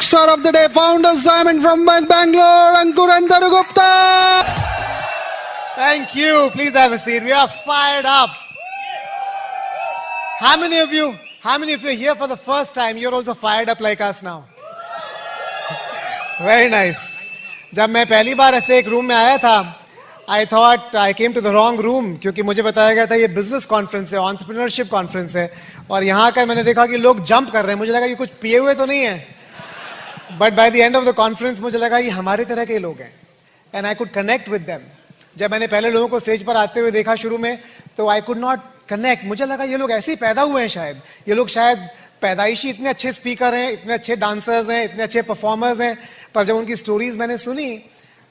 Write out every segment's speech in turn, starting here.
Rockstar of the day, founder Simon from Bangalore, Ankur and Dharu Gupta. Thank you. Please have a seat. We are fired up. How many of you are here for the first time? You're also fired up like us now. Very nice. जब मैं पहली बार ऐसे एक room में आया था, I thought I came to the wrong room क्योंकि मुझे बताया गया था ये बिजनेस कॉन्फ्रेंस है, एंटरप्रेन्योरशिप कॉन्फ्रेंस है, और यहाँ का मैंने देखा कि लोग जंप कर रहे हैं. मुझे लगा ये कुछ पिए हुए तो नहीं है. But by the end of the conference मुझे लगा ये हमारे तरह के लोग हैं, and I could connect with them. जब मैंने पहले लोगों को स्टेज पर आते हुए देखा शुरू में, तो आई कुड नॉट कनेक्ट. मुझे लगा ये लोग ऐसे ही पैदा हुए हैं, शायद ये लोग शायद पैदाइशी इतने अच्छे स्पीकर हैं, इतने अच्छे डांसर्स हैं, इतने अच्छे परफॉर्मर्स हैं. पर जब उनकी स्टोरीज मैंने सुनी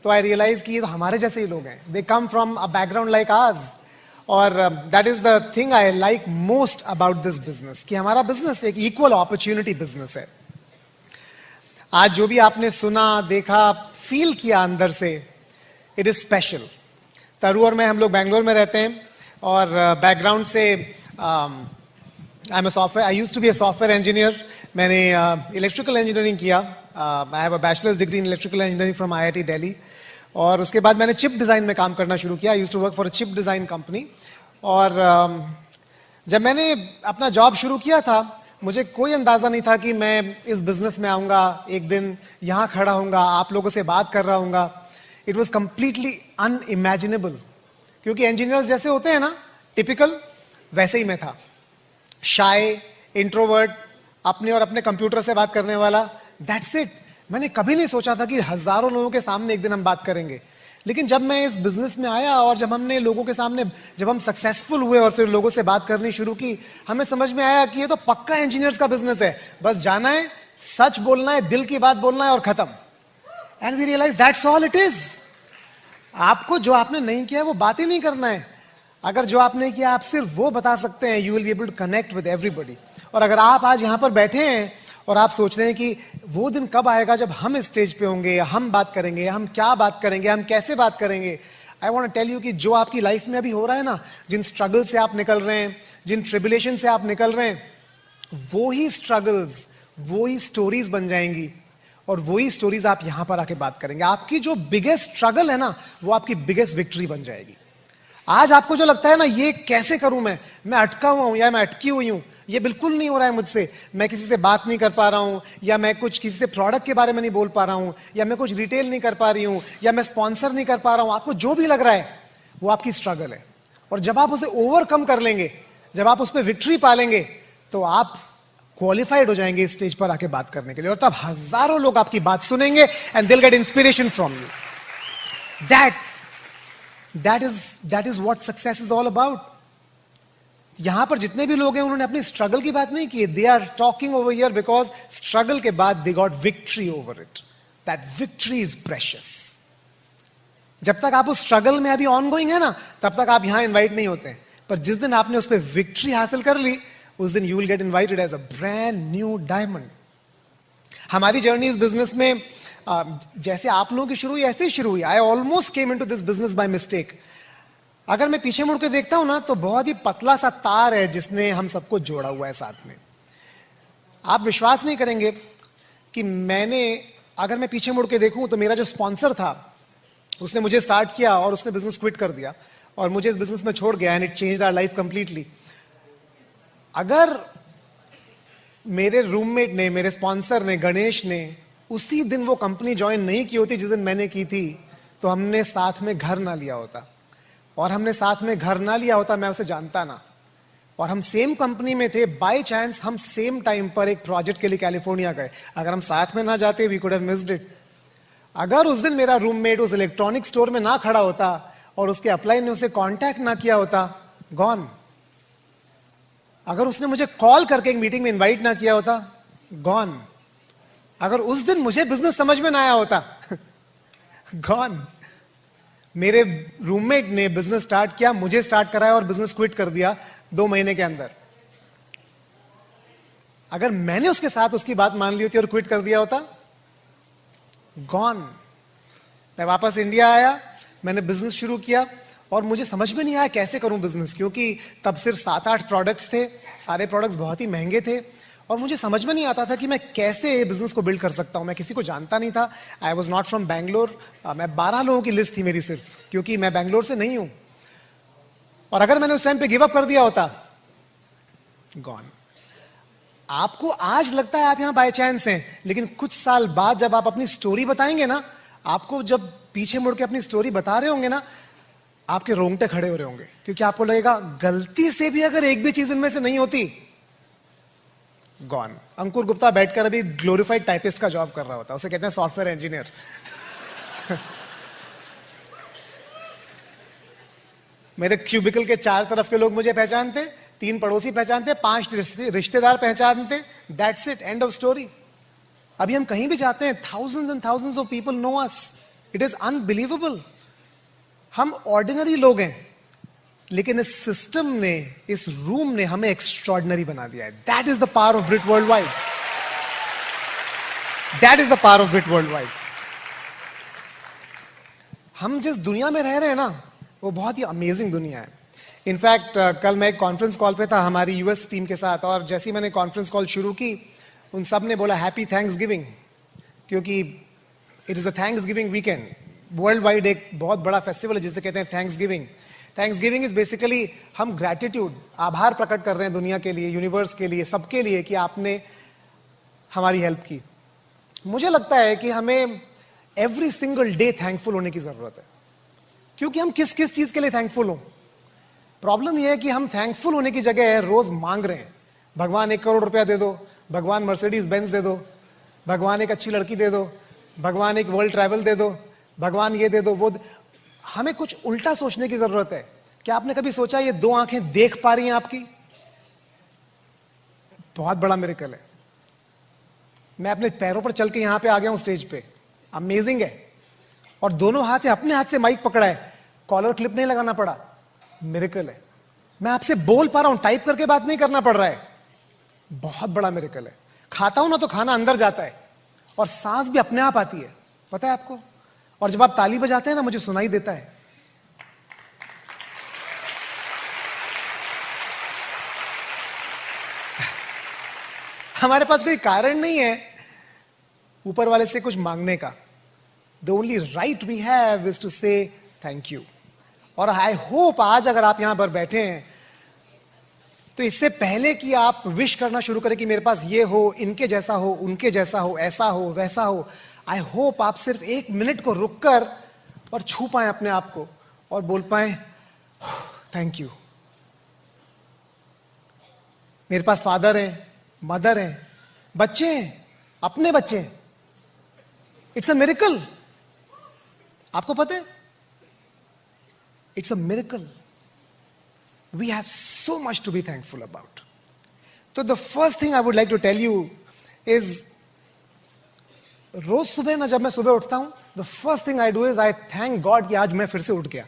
तो आई रियलाइज कि ये तो हमारे जैसे ही लोग हैं. They come from a background like ours. और that is the thing I like most about this business, कि हमारा बिजनेस एक इक्वल अपॉर्चुनिटी बिजनेस है. आज जो भी आपने सुना, देखा, फील किया अंदर से, इट इज स्पेशल. तरु और मैं, हम लोग बैंगलोर में रहते हैं, और बैकग्राउंड से I used to be a software engineer. मैंने इलेक्ट्रिकल इंजीनियरिंग किया. I have a bachelor's degree in electrical engineering from IIT Delhi. और उसके बाद मैंने चिप डिज़ाइन में काम करना शुरू किया. I used to work for a chip design company. और जब मैंने अपना जॉब शुरू किया था, मुझे कोई अंदाज़ा नहीं था कि मैं इस बिजनेस में आऊँगा, एक दिन यहाँ खड़ा होऊंगा, आप लोगों से बात कर रहा हूँगा. इट वॉज कंप्लीटली अनइमेजिनेबल, क्योंकि इंजीनियर्स जैसे होते हैं ना, टिपिकल, वैसे ही मैं था. शाय, इंट्रोवर्ट, अपने और अपने कंप्यूटर से बात करने वाला, दैट्स इट. मैंने कभी नहीं सोचा था कि हजारों लोगों के सामने एक दिन हम बात करेंगे. लेकिन जब मैं इस बिजनेस में आया और जब हमने लोगों के सामने, जब हम सक्सेसफुल हुए और फिर लोगों से बात करनी शुरू की, हमें समझ में आया कि ये तो पक्का इंजीनियर्स का बिजनेस है. बस जाना है, सच बोलना है, दिल की बात बोलना है और खत्म. And we realize that's all it is. आपको जो आपने नहीं किया है वो बात ही नहीं करना है. अगर जो आपने किया आप सिर्फ वो बता सकते हैं, you will be able to connect with everybody. और अगर आप आज यहां पर बैठे हैं और आप सोच रहे हैं कि वो दिन कब आएगा जब हम इस स्टेज पे होंगे, हम बात करेंगे, हम क्या बात करेंगे, हम कैसे बात करेंगे, I want to tell you कि जो आपकी लाइफ में अभी हो रहा है ना, जिन स्ट्रगल से आप निकल रहे हैं, जिन ट्रिबुलेशन से आप निकल रहे हैं, वो ही स्ट्रगल्स, वो ही स्टोरीज बन जाएंगी, और वही स्टोरीज आप यहां पर आके बात करेंगे. आपकी जो बिगेस्ट स्ट्रगल है ना, वो आपकी बिगेस्ट विक्ट्री बन जाएगी. आज आपको जो लगता है ना, ये कैसे करूं, मैं अटका हुआ हूं या मैं अटकी हुई हूं, ये बिल्कुल नहीं हो रहा है मुझसे, मैं किसी से बात नहीं कर पा रहा हूं, या मैं कुछ किसी से प्रोडक्ट के बारे में नहीं बोल पा रहा हूं, या मैं कुछ रिटेल नहीं कर पा रही हूं, या मैं स्पॉन्सर नहीं कर पा रहा हूं, आपको जो भी लग रहा है वो आपकी स्ट्रगल है. और जब आप उसे ओवरकम कर लेंगे, जब आप उस पर विक्ट्री पालेंगे, तो आप क्वालिफाइड हो जाएंगे इस स्टेज पर आके बात करने के लिए. और तब हजारों लोग आपकी बात सुनेंगे, एंड दिल get inspiration from you. That is what success is all about. यहां पर जितने भी लोग हैं, उन्होंने अपनी स्ट्रगल की बात नहीं की. They are talking over here because struggle के बाद they got victory over it. That victory is precious. जब तक आप उस स्ट्रगल में अभी ऑनगोइंग है ना, तब तक आप यहां इन्वाइट नहीं होते हैं. पर जिस दिन आपने उस पर विक्ट्री हासिल कर ली, उस दिन you will get invited as a brand new diamond. हमारी जर्नी इस बिजनेस में जैसे आप लोगों की शुरू हुई, ऐसे ही शुरू हुई. I almost came into this business by mistake. अगर मैं पीछे मुड़ के देखता हूं ना, तो बहुत ही पतला सा तार है जिसने हम सबको जोड़ा हुआ है साथ में. आप विश्वास नहीं करेंगे कि अगर मैं पीछे मुड़ के देखूं, तो मेरा जो स्पॉन्सर था, उसने मुझे स्टार्ट किया और उसने बिजनेस क्विट कर दिया और मुझे इस बिजनेस में छोड़ गया, and it changed our life completely. अगर मेरे रूममेट ने, मेरे स्पॉन्सर ने, गणेश ने उसी दिन वो कंपनी ज्वाइन नहीं की होती जिस दिन मैंने की थी, तो हमने साथ में घर ना लिया होता. और हमने साथ में घर ना लिया होता, मैं उसे जानता ना. और हम सेम कंपनी में थे. बाय चांस हम सेम टाइम पर एक प्रोजेक्ट के लिए कैलिफोर्निया गए. अगर हम साथ में ना जाते, we could have missed it. अगर उस दिन मेरा रूममेट उस इलेक्ट्रॉनिक स्टोर में ना खड़ा होता और उसके अपलाइन ने उसे कांटेक्ट ना किया होता, गॉन. अगर उसने मुझे कॉल करके एक मीटिंग में इनवाइट ना किया होता, गॉन. अगर उस दिन मुझे बिजनेस समझ में ना आया होता, गॉन. मेरे रूममेट ने बिजनेस स्टार्ट किया, मुझे स्टार्ट कराया और बिजनेस क्विट कर दिया 2 महीने के अंदर. अगर मैंने उसके साथ उसकी बात मान ली होती और क्विट कर दिया होता, गॉन. मैं वापस इंडिया आया, मैंने बिजनेस शुरू किया, और मुझे समझ में नहीं आया कैसे करूं बिजनेस, क्योंकि तब सिर्फ 7-8 प्रोडक्ट्स थे. सारे प्रोडक्ट्स बहुत ही महंगे थे, और मुझे समझ में नहीं आता था कि मैं कैसे बिजनेस को बिल्ड कर सकता हूं। मैं किसी को जानता नहीं था। I was not from Bangalore. मैं 12 लोगों की लिस्ट थी मेरी सिर्फ, क्योंकि मैं बैंगलोर से नहीं हूं। और अगर मैंने उस टाइम पे गिव अप कर दिया होता, गॉन। आपको आज लगता है आप यहां बाय चांस हैं, लेकिन कुछ साल बाद जब आप अपनी स्टोरी बताएंगे ना, आपको जब पीछे मुड़ के अपनी स्टोरी बता रहे होंगे ना, आपके रोंगटे खड़े हो रहे होंगे, क्योंकि आपको लगेगा गलती से भी अगर एक भी चीज इनमें से नहीं होती, गॉन। अंकुर गुप्ता बैठकर अभी ग्लोरीफाइड टाइपिस्ट का जॉब कर रहा होता, उसे कहते हैं सॉफ्टवेयर इंजीनियर। मेरे क्यूबिकल के 4 तरफ के लोग मुझे पहचानते, 3 पड़ोसी पहचानते, 5 रिश्तेदार पहचानते। That's it, end of story. अभी हम कहीं भी जाते हैं, thousands and thousands of people know us. It is unbelievable. हम ऑर्डिनरी लोग हैं, लेकिन इस सिस्टम ने, इस रूम ने हमें एक्स्ट्रॉर्डिनरी बना दिया है। That is the power of Brit world wide. That is the power of Brit world wide. हम जिस दुनिया में रह रहे हैं ना, वो बहुत ही अमेजिंग दुनिया है। इनफैक्ट कल मैं एक कॉन्फ्रेंस कॉल पे था हमारी यूएस टीम के साथ, और जैसे ही मैंने कॉन्फ्रेंस कॉल शुरू की, उन सब ने बोला हैप्पी थैंक्स गिविंग, क्योंकि it is a thanks giving weekend. World wide एक बहुत बड़ा फेस्टिवल है जिसे कहते हैं thanks giving. Thanks giving is basically हम ग्रैटिट्यूड, आभार प्रकट कर रहे हैं दुनिया के लिए, यूनिवर्स के लिए, सबके लिए, कि आपने हमारी हेल्प की। मुझे लगता है कि हमें एवरी सिंगल डे थैंकफुल होने की जरूरत है, क्योंकि हम किस किस चीज के लिए थैंकफुल हो। प्रॉब्लम यह है कि हम थैंकफुल होने की जगह रोज मांग रहे हैं, भगवान 1 करोड़ रुपया दे दो, भगवान मर्सिडीज बेंज दे दो, भगवान एक अच्छी लड़की दे दो, भगवान एक वर्ल्ड ट्रैवल दे दो, भगवान ये दे दो, वो हमें कुछ उल्टा सोचने की जरूरत है। क्या आपने कभी सोचा ये 2 आंखें देख पा रही हैं आपकी? बहुत बड़ा मिरेकल है। मैं अपने पैरों पर चल के यहां पे आ गया हूं स्टेज पे, अमेजिंग है। और दोनों हाथ अपने हाथ से माइक पकड़ा है, कॉलर क्लिप नहीं लगाना पड़ा, मिरेकल है। मैं आपसे बोल पा रहा हूं, टाइप करके बात नहीं करना पड़ रहा है, बहुत बड़ा मिरेकल है। खाता हूं ना तो खाना अंदर जाता है, और सांस भी अपने आप आती है, पता है आपको? और जब आप ताली बजाते हैं ना, मुझे सुनाई देता है। हमारे पास कोई कारण नहीं है ऊपर वाले से कुछ मांगने का। The only right we have is to say thank you. और आई होप आज अगर आप यहां पर बैठे हैं, तो इससे पहले कि आप विश करना शुरू करें कि मेरे पास ये हो, इनके जैसा हो, उनके जैसा हो, ऐसा हो, वैसा हो, आई होप आप सिर्फ 1 मिनट को रुककर और छू पाए अपने आप को और बोल पाए थैंक यू। मेरे पास फादर है, मदर है, बच्चे हैं, अपने बच्चे हैं। It's a miracle. आपको पता है, it's a miracle. We have so much to be thankful about. तो the first thing I would like to tell you is, रोज सुबह ना, जब मैं सुबह उठता हूं, the first thing I do is I thank God कि आज मैं फिर से उठ गया,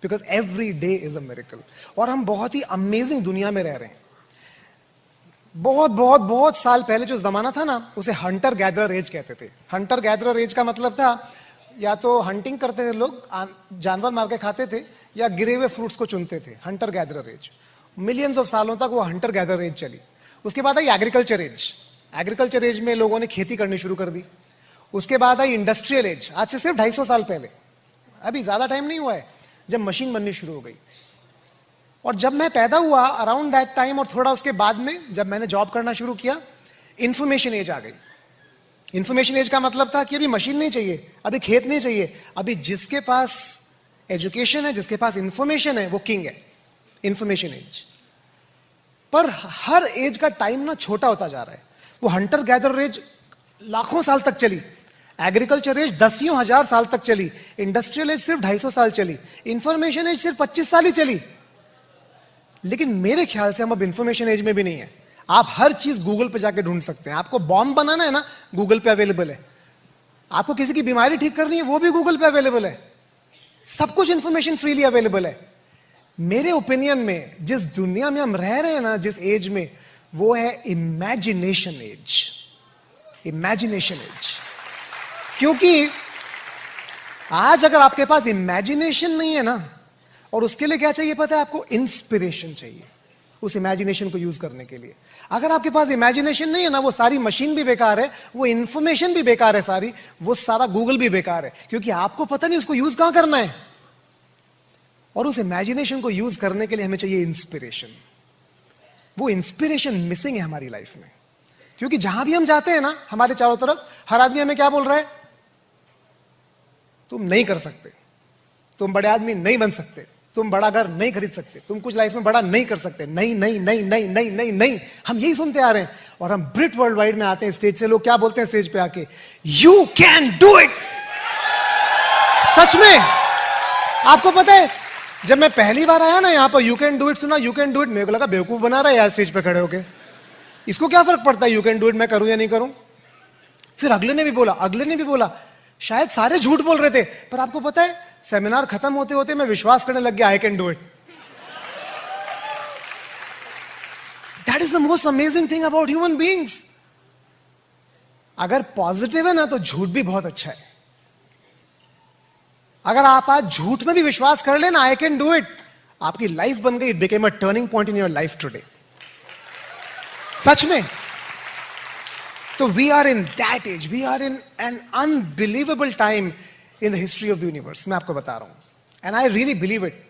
because every day is a miracle. और हम बहुत ही अमेजिंग दुनिया में रह रहे हैं। बहुत बहुत बहुत साल पहले जो जमाना था ना, उसे हंटर गैदरर एज कहते थे। हंटर गैदरर एज का मतलब था, या तो हंटिंग करते थे लोग, जानवर मार के खाते थे, या गिरे हुए फ्रूट्स को चुनते थे। Hunter gatherer age, millions of सालों तक वो हंटर गैदरर एज चली। उसके बाद आई एग्रीकल्चर एज। एग्रीकल्चर एज में लोगों ने खेती करनी शुरू कर दी। उसके बाद आई इंडस्ट्रियल एज, आज से सिर्फ 250 साल पहले, अभी ज्यादा टाइम नहीं हुआ है, जब मशीन बननी शुरू हो गई। और जब मैं पैदा हुआ अराउंड दैट टाइम, और थोड़ा उसके बाद में जब मैंने जॉब करना शुरू किया, इंफॉर्मेशन एज आ गई। इंफॉर्मेशन एज का मतलब था कि अभी मशीन नहीं चाहिए, अभी खेत नहीं चाहिए, अभी जिसके पास एजुकेशन है, जिसके पास इंफॉर्मेशन है, वो किंग है। Information age. पर हर एज का टाइम ना छोटा होता जा रहा है। वो हंटर गैदरर एज लाखों साल तक चली, एग्रीकल्चर एज दसियों हजार साल तक चली, इंडस्ट्रियल एज सिर्फ 250 साल चली, इंफॉर्मेशन एज सिर्फ 25 साल ही चली। लेकिन मेरे ख्याल से हम अब इंफॉर्मेशन एज में भी नहीं है। आप हर चीज गूगल पे जाके ढूंढ सकते हैं। आपको बॉम्ब बनाना है ना, गूगल पे अवेलेबल है। आपको किसी की बीमारी ठीक करनी है, वो भी गूगल पे अवेलेबल है। सब कुछ इंफॉर्मेशन फ्रीली अवेलेबल है। मेरे ओपिनियन में जिस दुनिया में हम रह रहे हैं ना, जिस एज में, वो है इमेजिनेशन एज। Imagination as. क्योंकि आज अगर आपके पास इमेजिनेशन नहीं है ना, और उसके लिए क्या चाहिए पता है आपको? इंस्पिरेशन चाहिए। उस इमेजिनेशन को यूज करने के लिए। अगर आपके पास इमेजिनेशन नहीं है ना, वो सारी मशीन भी बेकार है, वो इंफॉर्मेशन भी बेकार है सारी, वो सारा गूगल भी बेकार है, क्योंकि आपको पता नहीं उसको यूज कहां करना है। और उस इमेजिनेशन को यूज करने के लिए हमें चाहिए इंस्पिरेशन। वो इंस्पिरेशन मिसिंग है हमारी लाइफ में, क्योंकि जहां भी हम जाते हैं ना, हमारे चारों तरफ हर आदमी हमें क्या बोल रहा है? तुम नहीं कर सकते, तुम बड़े आदमी नहीं बन सकते, तुम बड़ा घर नहीं खरीद सकते, तुम कुछ लाइफ में बड़ा नहीं कर सकते, नहीं नहीं नहीं नहीं नहीं नहीं नहीं। हम यही सुनते आ रहे हैं। और हम ब्रिट वर्ल्ड वाइड में आते हैं स्टेज से, लोग क्या बोलते हैं स्टेज पे आके? You can do it. सच में, आपको पता है, जब मैं पहली बार आया ना यहां पर, यू कैन डू इट सुना, यू कैन डू इट, मेरे को लगा बेवकूफ बना रहा है यार स्टेज पे खड़े होके, इसको क्या फर्क पड़ता है यू कैन डू इट मैं करूं या नहीं करूं। फिर अगले ने भी बोला, शायद सारे झूठ बोल रहे थे, पर आपको पता है सेमिनार खत्म होते होते मैं विश्वास करने लग गया, आई can do it. That is the most amazing thing about human beings. अगर पॉजिटिव है ना, तो झूठ भी बहुत अच्छा है। अगर आप आज झूठ में भी विश्वास कर लेना, आई कैन डू इट, आपकी लाइफ बन गई, it became a turning point in your life today. सच में। तो we are in that age, we are in an unbelievable time in the history of the universe. मैं आपको बता रहा हूं, and I really believe it.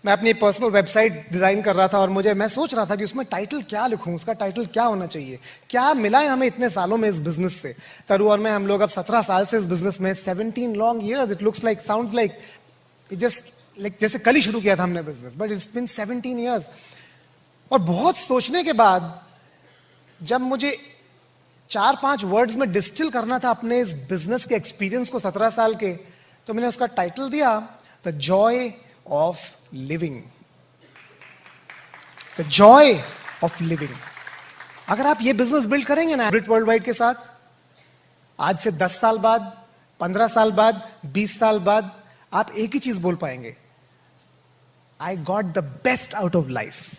मैं अपनी पर्सनल वेबसाइट डिजाइन कर रहा था और मैं सोच रहा था कि उसमें टाइटल क्या लिखूं, उसका टाइटल क्या होना चाहिए, क्या मिला है हमें इतने सालों में इस बिजनेस से। तरु और मैं, हम लोग अब 17 साल से इस बिजनेस में, 17 long years. It looks like, sounds like it just like जैसे कल ही शुरू किया था हमने business, but it's been 17 years. और बहुत सोचने के बाद जब मुझे 4-5 वर्ड्स में डिस्टिल करना था अपने इस बिजनेस के एक्सपीरियंस को 17 साल के, तो मैंने उसका टाइटल दिया the Joy of living. The Joy of living. अगर आप ये बिजनेस बिल्ड करेंगे ना ब्रिट वर्ल्ड वाइड के साथ, आज से 10 साल बाद, 15 साल बाद, 20 साल बाद, आप एक ही चीज बोल पाएंगे, I got the best out of life.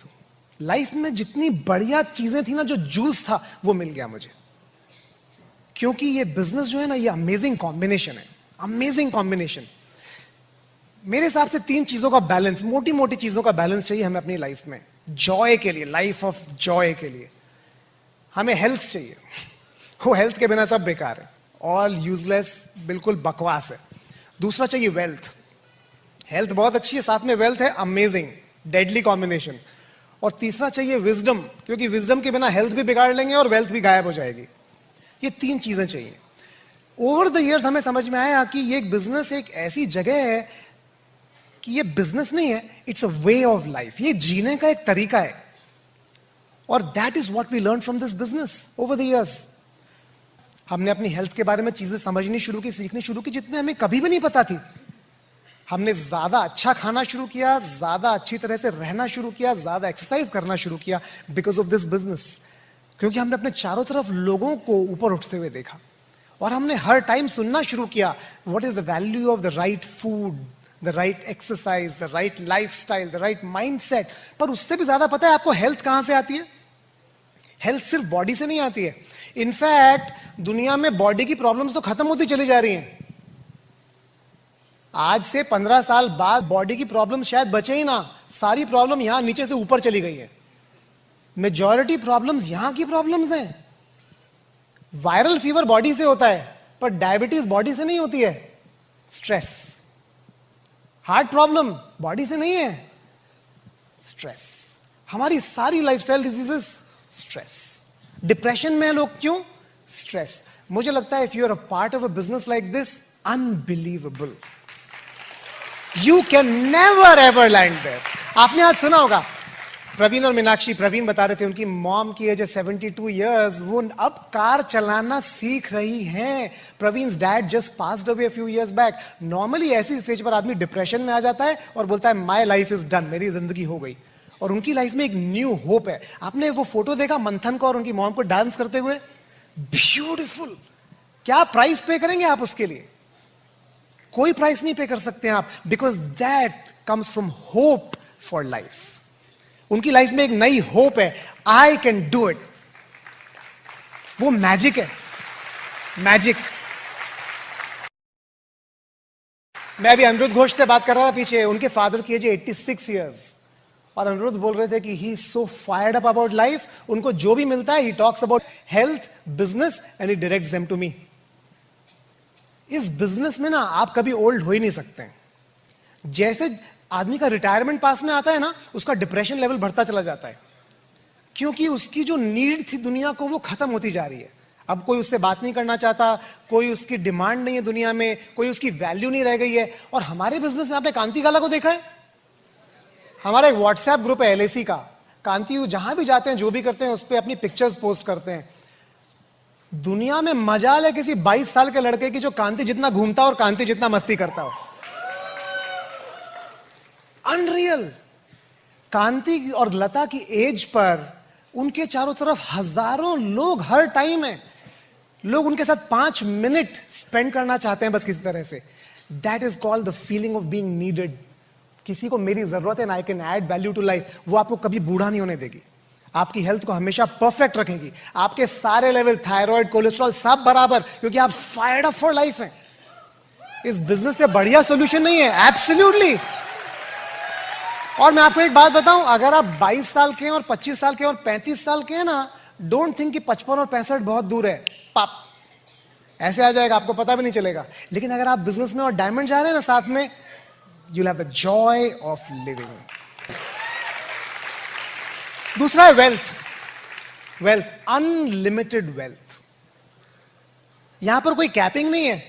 Life में जितनी बढ़िया चीजें थी ना, जो जूस था, वो मिल गया मुझे। क्योंकि ये बिजनेस जो है ना, ये अमेजिंग कॉम्बिनेशन है, अमेजिंग कॉम्बिनेशन। मेरे हिसाब से 3 चीजों का बैलेंस, मोटी मोटी चीजों का बैलेंस चाहिए हमें अपनी लाइफ में, जॉय के लिए, लाइफ ऑफ जॉय के लिए। हमें हेल्थ चाहिए, वो हेल्थ के बिना सब बेकार है, ऑल यूजलेस, बिल्कुल बकवास है। दूसरा चाहिए वेल्थ, हेल्थ बहुत अच्छी है, साथ में वेल्थ है, अमेजिंग, डेडली कॉम्बिनेशन। और तीसरा चाहिए विजडम, क्योंकि विजडम के बिना हेल्थ भी बिगाड़ लेंगे और वेल्थ भी गायब हो जाएगी। ये 3 चीजें चाहिए। ओवर द इयर्स हमें समझ में आया कि ये बिजनेस एक ऐसी जगह है कि ये बिजनेस नहीं है, it's a way of life, ये जीने का एक तरीका है। और that is what we learn from this business over the years. हमने अपनी हेल्थ के बारे में चीजें समझनी शुरू की, सीखनी शुरू की, जितने हमें कभी भी नहीं पता थी। हमने ज्यादा अच्छा खाना शुरू किया, ज्यादा अच्छी तरह से रहना शुरू किया, ज्यादा एक्सरसाइज करना शुरू किया बिकॉज ऑफ दिस बिजनेस। क्योंकि हमने अपने चारों तरफ लोगों को ऊपर उठते हुए देखा, और हमने हर टाइम सुनना शुरू किया, what is the value of the right food, the right exercise, the right lifestyle, the right mindset. पर उससे भी ज्यादा पता है आपको हेल्थ कहां से आती है? हेल्थ सिर्फ बॉडी से नहीं आती है। इनफैक्ट दुनिया में बॉडी की प्रॉब्लम्स तो खत्म होती चली जा रही हैं। आज से 15 साल बाद बॉडी की प्रॉब्लम शायद बचे ही ना, सारी प्रॉब्लम यहां नीचे से ऊपर चली गई है। मेजॉरिटी प्रॉब्लम्स यहां की प्रॉब्लम्स हैं। वायरल फीवर बॉडी से होता है, पर डायबिटीज बॉडी से नहीं होती है। स्ट्रेस, हार्ट प्रॉब्लम बॉडी से नहीं है, स्ट्रेस। हमारी सारी लाइफस्टाइल डिजीजेस, स्ट्रेस। डिप्रेशन में है लोग, क्यों? स्ट्रेस। मुझे लगता है if you are a part of a business like this, unbelievable, you can never ever land there. आपने आज सुना होगा, प्रवीण और मीनाक्षी, प्रवीण बता रहे थे उनकी मॉम की एज 72 इयर्स, वो अब कार चलाना सीख रही हैं। Praveen's dad just passed away a few years back. Normally ऐसी स्टेज पर आदमी डिप्रेशन में आ जाता है और बोलता है माय लाइफ इज डन, मेरी जिंदगी हो गई। और उनकी लाइफ में एक न्यू होप है। आपने वो फोटो देखा मंथन को और उनकी मॉम को डांस करते हुए? ब्यूटीफुल। क्या प्राइस पे करेंगे आप उसके लिए? कोई प्राइस नहीं पे कर सकते आप, because that comes from hope for life. उनकी लाइफ में एक नई होप है, आई कैन डू इट। वो मैजिक है, मैजिक। मैं अभी अनिरुद्ध घोष से बात कर रहा था पीछे, उनके फादर की एज 86 इयर्स, और अनिरुद्ध बोल रहे थे कि he is so fired up about life, उनको जो भी मिलता है he talks about health, business and he directs them to me. इस बिजनेस में ना आप कभी ओल्ड हो ही नहीं सकते। जैसे आदमी का रिटायरमेंट पास में आता है ना, उसका डिप्रेशन लेवल बढ़ता चला जाता है, क्योंकि उसकी जो नीड थी दुनिया को वो खत्म होती जा रही है। अब कोई उससे बात नहीं करना चाहता, कोई उसकी डिमांड नहीं है दुनिया में, कोई उसकी वैल्यू नहीं रह गई है। और हमारे बिजनेस में आपने कांति गाला को देखा है? हमारा एक व्हाट्सएप ग्रुप है एलएसी का, कांति जहां भी जाते हैं जो भी करते हैं उस पर अपनी पिक्चर्स पोस्ट करते हैं। दुनिया में मजाल है किसी 22 साल के लड़के की जो कांति जितना घूमता हो और कांति जितना मस्ती करता हो। अनरियल। कांति और लता की एज पर उनके चारों तरफ हजारों लोग हर टाइम है। लोग उनके साथ 5 मिनट स्पेंड करना चाहते हैं बस किसी तरह से। That is called the feeling of being needed. किसी को मेरी जरूरत है ना, I can add value to life. वो आपको कभी बूढ़ा नहीं होने देगी, आपकी हेल्थ को हमेशा परफेक्ट रखेगी, आपके सारे लेवल, थायराइड, कोलेस्ट्रॉल सब बराबर, क्योंकि आप फायर्ड अप फॉर लाइफ हैं। इस बिजनेस से बढ़िया सोल्यूशन नहीं है, एब्सोल्युटली। और मैं आपको एक बात बताऊं, अगर आप 22 साल के हैं और 25 साल के हैं और 35 साल के हैं ना, डोंट थिंक कि 55 और 65 बहुत दूर है, पाप ऐसे आ जाएगा, आपको पता भी नहीं चलेगा। लेकिन अगर आप बिजनेस में और डायमंड जा रहे हैं ना साथ में, you'll have the joy of living. दूसरा है वेल्थ, अनलिमिटेड वेल्थ। यहां पर कोई कैपिंग नहीं है,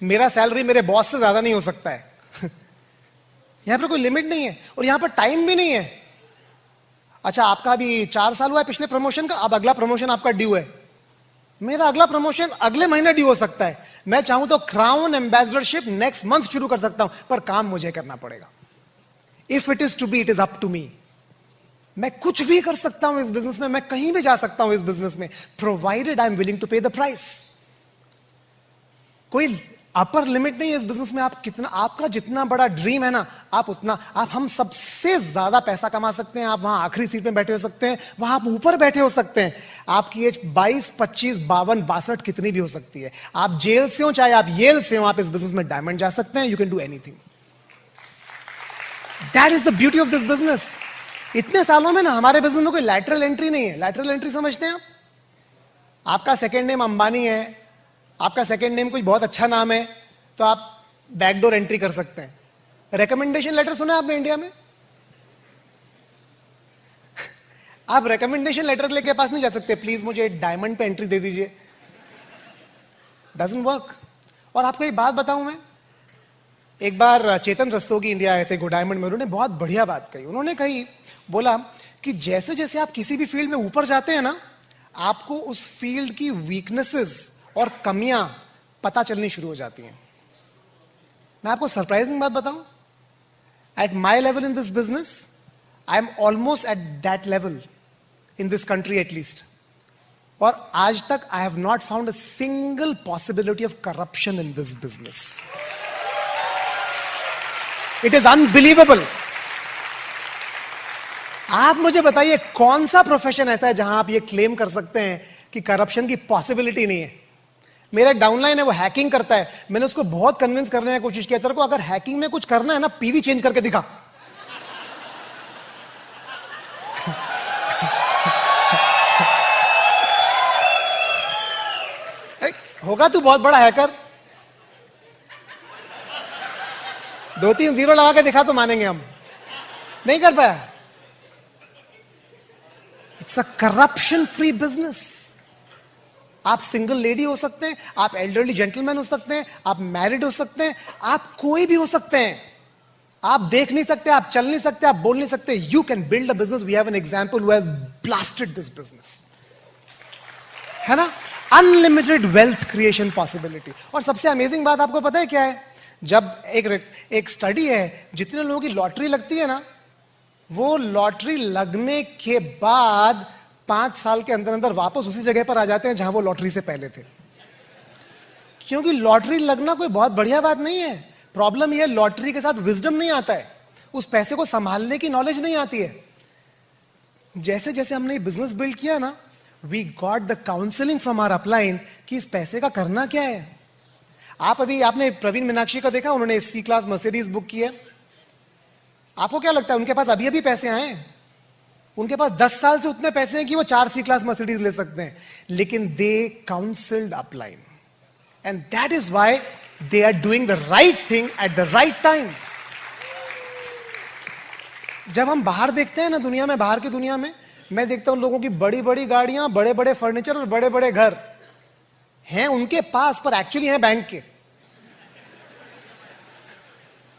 मेरा सैलरी मेरे बॉस से ज्यादा नहीं हो सकता है। यहां पर कोई लिमिट नहीं है, और यहां पर टाइम भी नहीं है। अच्छा, आपका अभी 4 साल हुआ है पिछले प्रमोशन का, अब अगला प्रमोशन आपका ड्यू है। मेरा अगला प्रमोशन अगले महीने ड्यू हो सकता है। मैं चाहूं तो क्राउन एम्बेसडरशिप नेक्स्ट मंथ शुरू कर सकता हूं, पर काम मुझे करना पड़ेगा। If it is to be, it is up to me. मैं कुछ भी कर सकता हूं इस बिजनेस में, मैं कहीं भी जा सकता हूं इस बिजनेस में, provided I am willing to pay the price. कोई अपर लिमिट नहीं है इस बिजनेस में। आप कितना, आपका जितना बड़ा ड्रीम है ना, आप उतना, हम सबसे ज्यादा पैसा कमा सकते हैं। आप वहां आखिरी सीट में बैठे हो सकते हैं, वहां आप ऊपर बैठे हो सकते हैं। आपकी एज 22, 25, 52, 62 कितनी भी हो सकती है। आप जेल से हो चाहे आप येल से हो, आप इस बिजनेस में डायमंड जा सकते हैं। You can do anything. That is the beauty of this business. इतने सालों में ना हमारे बिजनेस में कोई लैटरल एंट्री नहीं है। लैटरल एंट्री समझते हैं आप? आपका सेकेंड नेम अंबानी है, आपका सेकेंड नेम कोई बहुत अच्छा नाम है, तो आप बैकडोर एंट्री कर सकते हैं। रिकमेंडेशन लेटर सुना है आपने इंडिया में? आप रिकमेंडेशन लेटर लेके पास नहीं जा सकते, प्लीज मुझे डायमंड पे एंट्री दे दीजिए। Doesn't work. और आपको एक बात बताऊं मैं, एक बार चेतन रस्तोगी इंडिया आए थे गो डायमंड में, उन्होंने बहुत बढ़िया बात कही। उन्होंने कही, बोला कि जैसे जैसे आप किसी भी फील्ड में ऊपर जाते हैं ना, आपको उस फील्ड की वीकनेसेस और कमियां पता चलनी शुरू हो जाती हैं। मैं आपको सरप्राइजिंग बात बताऊं, at my level in this business, I am almost at that level in this country at least. और आज तक I have not found a single possibility of corruption in this business. It is unbelievable. आप मुझे बताइए कौन सा profession ऐसा है जहां आप ये क्लेम कर सकते हैं कि करप्शन की पॉसिबिलिटी नहीं है। मेरा डाउनलाइन है, वो हैकिंग करता है। मैंने उसको बहुत कन्विंस करने की कोशिश किया, तेरे को अगर हैकिंग में कुछ करना है ना, पीवी चेंज करके दिखा। होगा तू बहुत बड़ा हैकर, 2-3 जीरो लगा के दिखा तो मानेंगे हम। नहीं कर पाया। It's a corruption free business. आप सिंगल लेडी हो सकते हैं, आप एल्डरली जेंटलमैन हो सकते हैं, आप मैरिड हो सकते हैं, आप कोई भी हो सकते हैं। आप देख नहीं सकते, आप चल नहीं सकते, आप बोल नहीं सकते। You can build a business. We have an example who has blasted this business, है ना। Unlimited wealth creation possibility. और सबसे अमेजिंग बात आपको पता है क्या है? जब एक स्टडी है, जितने लोगों की लॉटरी लगती है ना, वो लॉटरी लगने के बाद 5 साल के अंदर अंदर वापस उसी जगह पर आ जाते हैं जहां वो लॉटरी से पहले थे। क्योंकि लॉटरी लगना कोई बहुत बढ़िया बात नहीं है। प्रॉब्लम यह है, लॉटरी के साथ विजडम नहीं आता है, उस पैसे को संभालने की नॉलेज नहीं आती है। जैसे जैसे हमने बिजनेस बिल्ड किया ना, we got the counselling from our upline कि इस पैसे का करना क्या है। आपने प्रवीण मीनाक्षी का देखा, उन्होंने सी क्लास मर्सिडीज बुक की है। आपको क्या लगता है उनके पास अभी अभी पैसे आए हैं? उनके पास 10 साल से उतने पैसे हैं कि वो 4 सी क्लास मर्सिडीज ले सकते हैं, लेकिन they counselled upline and that is why they are doing the right thing at the right time. जब हम बाहर देखते हैं ना दुनिया में, बाहर की दुनिया में, मैं देखता हूं लोगों की बड़ी बड़ी गाड़ियां, बड़े बड़े फर्नीचर और बड़े बड़े घर हैं उनके पास, पर एक्चुअली हैं बैंक के.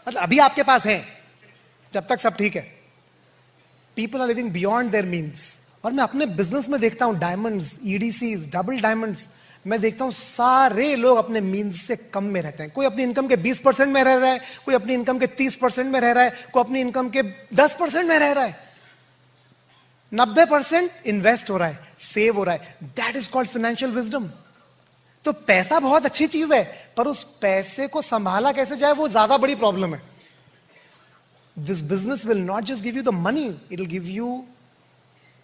मतलब अभी आपके पास हैं, जब तक सब ठीक है. People are living beyond their means. और मैं अपने बिजनेस में देखता हूं डायमंड्स, ईडीसीज, डबल डायमंड्स, मैं देखता हूं सारे लोग अपने मीन्स से कम में रहते हैं. कोई अपनी इनकम के 20% में रह रहा है, कोई अपनी इनकम के 30% में रह रहा है, कोई अपनी इनकम के 10% में रह रहा है. 90% इन्वेस्ट हो रहा है, सेव हो रहा है. That is called financial wisdom. तो पैसा बहुत अच्छी चीज है, पर उस पैसे को संभाला कैसे जाए वो ज्यादा बड़ी प्रॉब्लम है. This business will not just give you the money, it will give you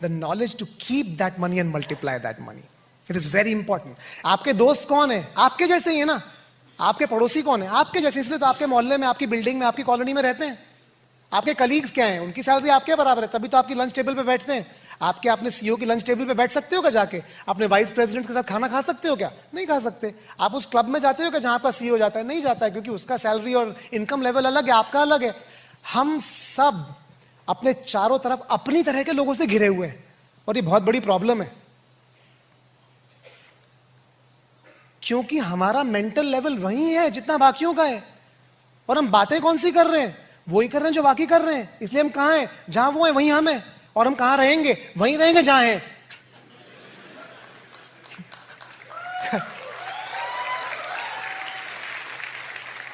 the knowledge to keep that money and multiply that money. It is very important. आपके दोस्त कौन है? आपके जैसे ही है ना. आपके पड़ोसी कौन है? आपके जैसे. इसलिए तो आपके मोहल्ले में, आपकी बिल्डिंग में, आपकी कॉलोनी में रहते हैं. आपके कलीग्स क्या हैं? उनकी सैलरी आपके बराबर है, तभी तो आपकी लंच टेबल पे बैठते हैं. आपके अपने सीईओ की लंच टेबल पे बैठ सकते हो क्या जाके? अपने वाइस प्रेसिडेंट के साथ खाना खा सकते हो क्या? नहीं खा सकते. आप उस क्लब में जाते हो क्या जहां आपका सीईओ जाता है? नहीं जाता है, क्योंकि उसका सैलरी और इनकम लेवल अलग है, आपका अलग है. हम सब अपने चारों तरफ अपनी तरह के लोगों से घिरे हुए हैं, और ये बहुत बड़ी प्रॉब्लम है, क्योंकि हमारा मेंटल लेवल वही है जितना बाकियों का है. और हम बातें कौन सी कर रहे हैं? वही कर रहे हैं जो बाकी कर रहे हैं. इसलिए हम कहां हैं? जहां वो है वहीं हम हैं. और हम कहां रहेंगे? वहीं रहेंगे जहां हैं.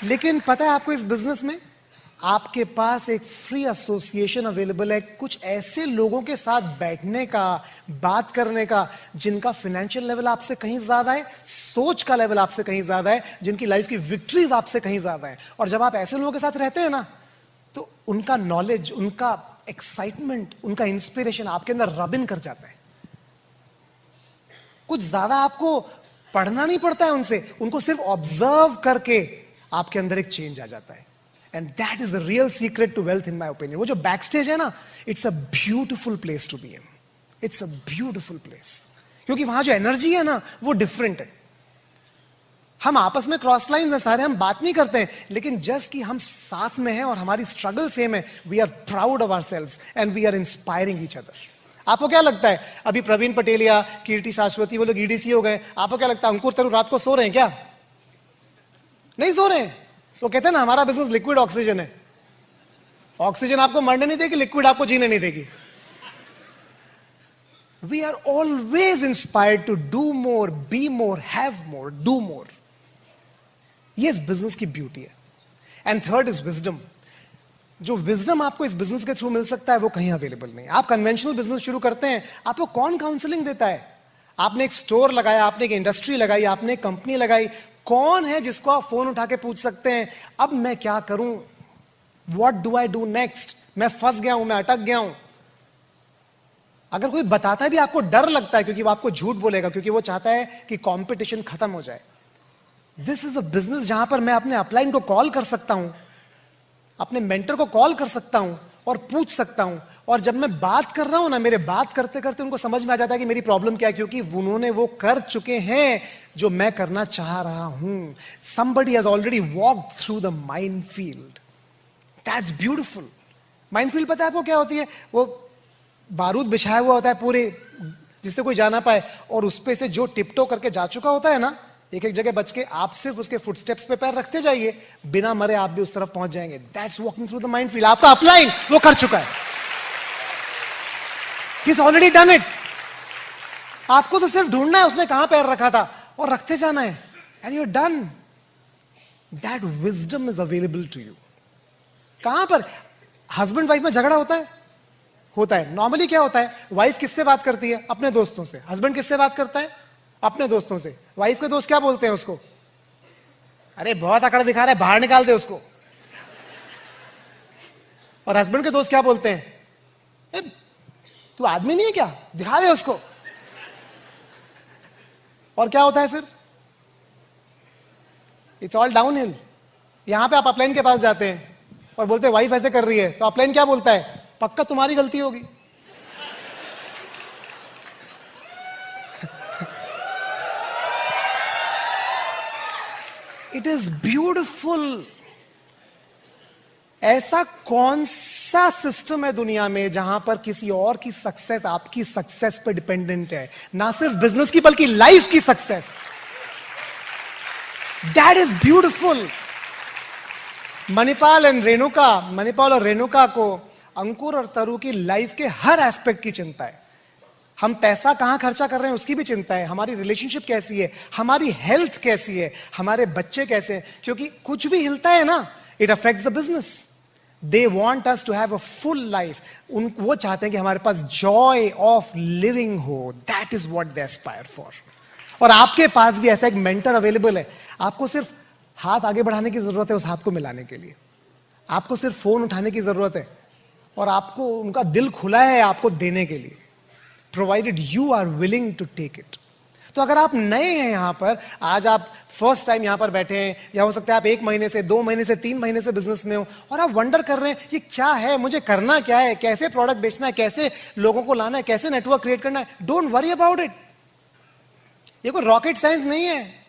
लेकिन पता है आपको, इस बिजनेस में आपके पास एक फ्री एसोसिएशन अवेलेबल है, कुछ ऐसे लोगों के साथ बैठने का, बात करने का, जिनका फाइनेंशियल लेवल आपसे कहीं ज्यादा है, सोच का लेवल आपसे कहीं ज्यादा है, जिनकी लाइफ की विक्ट्रीज आपसे कहीं ज्यादा है. और जब आप ऐसे लोगों के साथ रहते हैं ना, तो उनका नॉलेज, उनका एक्साइटमेंट, उनका इंस्पिरेशन आपके अंदर रब इन कर जाता है. कुछ ज्यादा आपको पढ़ना नहीं पड़ता है उनसे, उनको सिर्फ ऑब्जर्व करके आपके अंदर एक चेंज आ जाता है. And that is the real secret to wealth in my opinion. वो जो बैक स्टेज है ना, it's a beautiful place to be in. It's a beautiful place, क्योंकि वहां जो एनर्जी है ना, वो डिफरेंट है. हम आपस में क्रॉस लाइन है सारे, हम बात नहीं करते हैं, लेकिन जस्ट कि हम साथ में हैं और हमारी स्ट्रगल सेम है, we are proud of ourselves and we are inspiring each other. आपको क्या लगता है, अभी प्रवीण पटेलिया, कीर्ति शाश्वती, वो लोग ईडीसी हो गए, आपको क्या लगता है अंकुर तरु रात को सो रहे हैं क्या? नहीं सो रहे हैं. वो कहते हैं ना, हमारा बिजनेस लिक्विड ऑक्सीजन है. ऑक्सीजन आपको मरने नहीं देगी, लिक्विड आपको जीने नहीं देगी. We are always inspired to do more, be more, have more, do more. ये इस बिजनेस की ब्यूटी है. And third is wisdom. जो विजडम आपको इस बिजनेस के थ्रू मिल सकता है, वो कहीं अवेलेबल नहीं. आप कन्वेंशनल बिजनेस शुरू करते हैं, आपको कौन काउंसलिंग देता है? आपने एक स्टोर लगाया, आपने एक इंडस्ट्री लगाई, आपने एक कंपनी लगाई, कौन है जिसको आप फोन उठा के पूछ सकते हैं, अब मैं क्या करूं, what do I do next, मैं फंस गया हूं, मैं अटक गया हूं. अगर कोई बताता है भी, आपको डर लगता है, क्योंकि वो आपको झूठ बोलेगा, क्योंकि वो चाहता है कि कंपटीशन खत्म हो जाए. दिस इज अ बिजनेस जहां पर मैं अपने अपलाइन को कॉल कर सकता हूं, अपने मेंटर को कॉल कर सकता हूं और पूछ सकता हूं. और जब मैं बात कर रहा हूं ना, मेरे बात करते करते उनको समझ में आ जाता है कि मेरी प्रॉब्लम क्या है, क्योंकि उन्होंने वो कर चुके हैं जो मैं करना चाह रहा हूं. Somebody has already walked through the minefield. That's beautiful. Minefield पता है आपको क्या होती है? वो बारूद बिछाया हुआ होता है पूरे, जिससे कोई जा ना पाए, और उस पे से जो टिपटो करके जा चुका होता है ना, एक एक जगह बच के, आप सिर्फ उसके फुटस्टेप्स पे पैर रखते जाइए, बिना मरे आप भी उस तरफ पहुंच जाएंगे. That's walking through the minefield. आपका अपलाइन वो कर चुका है. He's already done it. आपको तो सिर्फ ढूंढना है उसने कहां पैर रखा था, और रखते जाना है. And you're done. That wisdom is available to you. कहां पर हस्बैंड वाइफ में झगड़ा होता है? होता है. नॉर्मली क्या होता है, वाइफ किससे बात करती है? अपने दोस्तों से. हस्बैंड किससे बात करता है? अपने दोस्तों से. वाइफ के दोस्त क्या बोलते हैं उसको? अरे बहुत अकड़ दिखा रहा है, बाहर निकाल दे उसको. और हस्बैंड के दोस्त क्या बोलते हैं? तू आदमी नहीं है क्या, दिखा दे उसको. और क्या होता है फिर? It's all down hill. यहां पे आप अपलाइन के पास जाते हैं, और बोलते वाइफ ऐसे कर रही है, तो अपलाइन क्या बोलता है? पक्का तुम्हारी गलती होगी। It is beautiful. ऐसा कौन सा सिस्टम है दुनिया में जहां पर किसी और की सक्सेस आपकी सक्सेस पर डिपेंडेंट है? ना सिर्फ बिजनेस की बल्कि लाइफ की success. That is beautiful. Manipal और रेणुका को अंकुर और तरु की लाइफ के हर एस्पेक्ट की चिंता है। हम पैसा कहां खर्चा कर रहे हैं उसकी भी चिंता है, हमारी रिलेशनशिप कैसी है, हमारी हेल्थ कैसी है, हमारे बच्चे कैसे हैं, क्योंकि कुछ भी हिलता है ना, it affects the business. They want us to have a full life. वो चाहते हैं कि हमारे पास जॉय ऑफ लिविंग हो। That is what they aspire for. और आपके पास भी ऐसा एक मेंटर अवेलेबल है। आपको सिर्फ हाथ आगे बढ़ाने की जरूरत है उस हाथ को मिलाने के लिए। आपको सिर्फ फोन उठाने की जरूरत है और आपको उनका दिल खुला है आपको देने के लिए, provided you are willing to take it. तो अगर आप नए हैं यहां पर, आज आप फर्स्ट टाइम यहां पर बैठे हैं, या हो सकता है आप 1 महीने से 2 महीने से 3 महीने से बिजनेस में हो और आप वंडर कर रहे हैं ये क्या है, मुझे करना क्या है, कैसे प्रोडक्ट बेचना है, कैसे लोगों को लाना है, कैसे नेटवर्क क्रिएट करना है, डोंट वरी अबाउट इट। ये कोई रॉकेट साइंस नहीं है।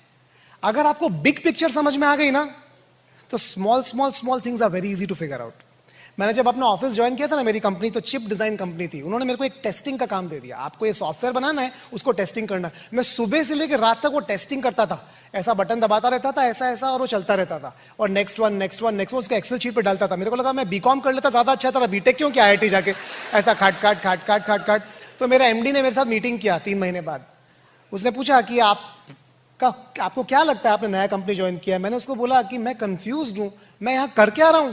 अगर आपको बिग पिक्चर समझ में आ गई ना, तो small things are very easy to figure out. मैंने जब अपना ऑफिस ज्वाइन किया था ना, मेरी कंपनी तो चिप डिजाइन कंपनी थी, उन्होंने मेरे को एक टेस्टिंग का काम दे दिया। आपको ये सॉफ्टवेयर बनाना है, उसको टेस्टिंग करना है। मैं सुबह से लेकर रात तक वो टेस्टिंग करता था। ऐसा बटन दबाता रहता था, ऐसा और वो चलता रहता था, और नेक्स्ट वन उसको एक्सेल शीट पे डालता था। मेरे को लगा मैं बीकॉम कर लेता ज्यादा अच्छा था, बीटेक क्यों किया IIT जाके, ऐसा खाट। तो मेरा MD ने मेरे साथ मीटिंग किया 3 महीने बाद। उसने पूछा कि आपको क्या लगता है, आपने नया कंपनी ज्वाइन किया? मैंने उसको बोला कि मैं कंफ्यूज्ड हूं, मैं यहां कर क्या रहा हूं।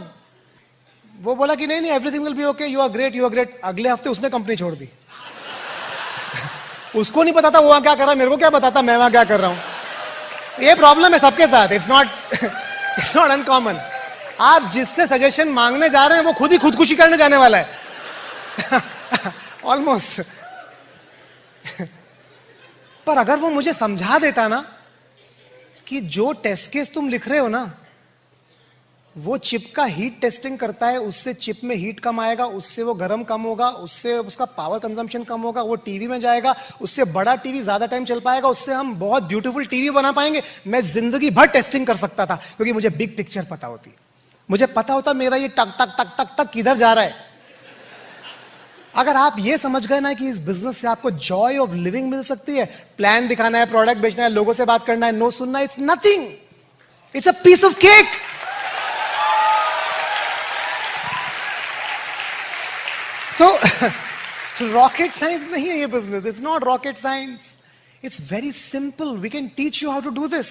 वो बोला कि नहीं everything will be okay, you are great. अगले हफ्ते उसने कंपनी छोड़ दी। उसको नहीं पता था वो वहां क्या कर रहा है, मेरे को क्या बताता मैं वहां क्या कर रहा हूं। ये प्रॉब्लम है सबके साथ, इट्स नॉट अनकॉमन। आप जिससे सजेशन मांगने जा रहे हैं वो खुद ही खुदकुशी करने जाने वाला है ऑलमोस्ट। पर अगर वो मुझे समझा देता ना कि जो टेस्ट केस तुम लिख रहे हो ना, वो चिप का हीट टेस्टिंग करता है, उससे चिप में हीट कम आएगा, उससे वो गर्म कम होगा, उससे उसका पावर कंजम्पशन कम होगा, वो टीवी में जाएगा, उससे बड़ा टीवी ज्यादा टाइम चल पाएगा, उससे हम बहुत ब्यूटीफुल टीवी बना पाएंगे। मैं जिंदगी भर टेस्टिंग कर सकता था क्योंकि मुझे बिग पिक्चर पता होती। मुझे पता होता मेरा ये टक टक टक टक टक किधर जा रहा है। अगर आप ये समझ गए ना कि इस बिजनेस से आपको जॉय ऑफ लिविंग मिल सकती है, प्लान दिखाना है, प्रोडक्ट बेचना है, लोगों से बात करना है, नो सुनना, it's nothing, it's a piece of cake. तो रॉकेट साइंस नहीं है ये business, it's not rocket science, it's very simple, we can teach you how to do this.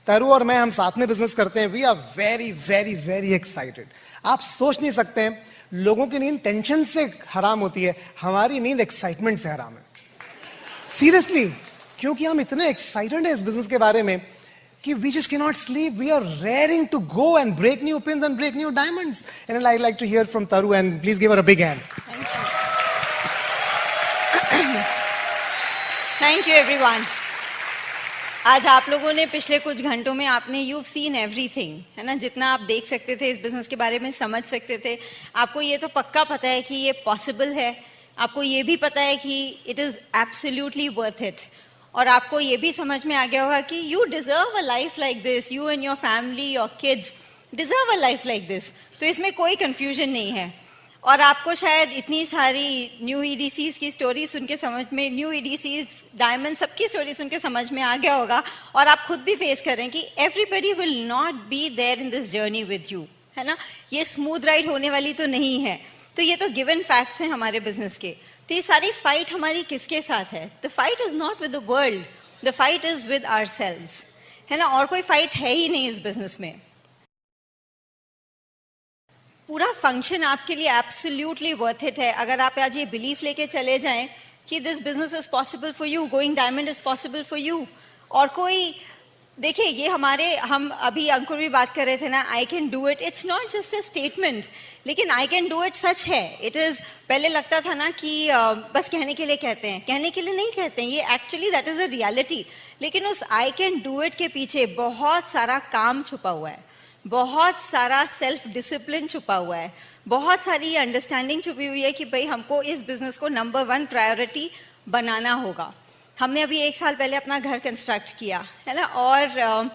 Taru और मैं, हम साथ में बिजनेस करते हैं, we are very very very excited. आप सोच नहीं सकते हैं, लोगों की नींद टेंशन से हराम होती है, हमारी नींद एक्साइटमेंट से हराम है, सीरियसली। क्योंकि हम इतने एक्साइटेड हैं इस बिजनेस के बारे में कि we just cannot sleep. We are raring to go and break new pins and break new diamonds. And I'd like to hear from Taru, and please give her a big hand. Thank you. Thank you everyone. आज आप लोगों ने पिछले कुछ घंटों में आपने you've seen everything, है ना? जितना आप देख सकते थे इस बिजनेस के बारे में, समझ सकते थे, आपको ये तो पक्का पता है कि ये पॉसिबल है। आपको ये भी पता है कि it is absolutely worth it. और आपको ये भी समझ में आ गया होगा कि you deserve a life like this, you and your family, your kids deserve a life like this. तो इसमें कोई कंफ्यूजन नहीं है। और आपको शायद इतनी सारी न्यू EDCs की स्टोरी सुन के समझ में, न्यू EDCs, डायमंड, सबकी स्टोरी सुन के समझ में आ गया होगा। और आप खुद भी फेस कर रहे हैं कि everybody will not be there in this journey with you, है ना? ये स्मूथ राइड होने वाली तो नहीं है। तो ये तो गिवन फैक्ट्स हैं हमारे बिजनेस के। तो ये सारी फाइट हमारी किसके साथ है? The fight is not with the world, the fight is with ourselves, है ना? और कोई फाइट है ही नहीं इस बिजनेस में। पूरा फंक्शन आपके लिए एब्सोल्युटली वर्थ इट है अगर आप आज ये बिलीफ लेके चले जाएं कि this business is possible for you, going diamond is possible for you. और कोई, देखिए, ये हम अभी अंकुर भी बात कर रहे थे ना, I can do it, it's not just a statement, लेकिन आई कैन डू इट सच है। इट इज, पहले लगता था ना कि बस कहने के लिए कहते हैं, कहने के लिए नहीं कहते हैं, ये actually that is a reality. लेकिन उस आई कैन डू इट के पीछे बहुत सारा काम छुपा हुआ है, बहुत सारा सेल्फ डिसिप्लिन छुपा हुआ है, बहुत सारी अंडरस्टैंडिंग छुपी हुई है कि भाई हमको इस बिजनेस को नंबर 1 प्रायोरिटी बनाना होगा। हमने अभी 1 साल पहले अपना घर कंस्ट्रक्ट किया है ना, और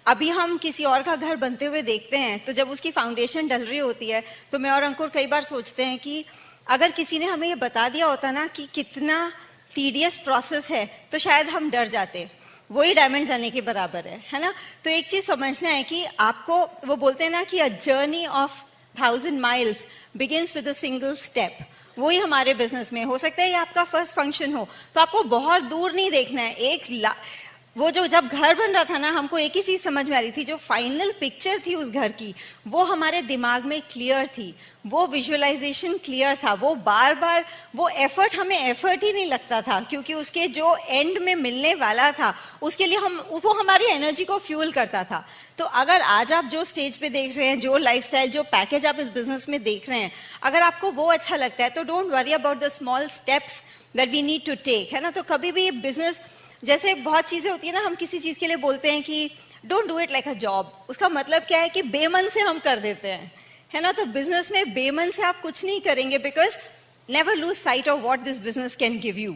अभी हम किसी और का घर बनते हुए देखते हैं, तो जब उसकी फाउंडेशन डल रही होती है तो मैं और अंकुर कई बार सोचते हैं कि अगर किसी ने हमें ये बता दिया होता ना कि कितना टीडियस प्रोसेस है, तो शायद हम डर जाते। वही डायमंड जाने के बराबर है ना। तो एक चीज समझना है कि आपको, वो बोलते हैं ना कि a journey of 1000 miles begins with a single step. वही हमारे बिजनेस में हो सकता है ये आपका फर्स्ट फंक्शन हो, तो आपको बहुत दूर नहीं देखना है। वो जो जब घर बन रहा था ना, हमको एक ही चीज समझ में आ रही थी, जो फाइनल पिक्चर थी उस घर की, वो हमारे दिमाग में क्लियर थी, वो विजुअलाइजेशन क्लियर था, वो बार बार वो एफर्ट, हमें एफर्ट ही नहीं लगता था, क्योंकि उसके जो एंड में मिलने वाला था उसके लिए वो हमारी एनर्जी को फ्यूल करता था। तो अगर आज आप जो स्टेज पे देख रहे हैं, जो लाइफस्टाइल, जो पैकेज आप इस बिजनेस में देख रहे हैं, अगर आपको वो अच्छा लगता है तो don't worry about the small steps that we need to take, है ना। तो कभी भी बिजनेस, जैसे बहुत चीजें होती है ना, हम किसी चीज के लिए बोलते हैं कि don't do it like a job. उसका मतलब क्या है कि बेमन से हम कर देते हैं, है ना। तो बिजनेस में बेमन से आप कुछ नहीं करेंगे, because never lose sight of what this business can give you.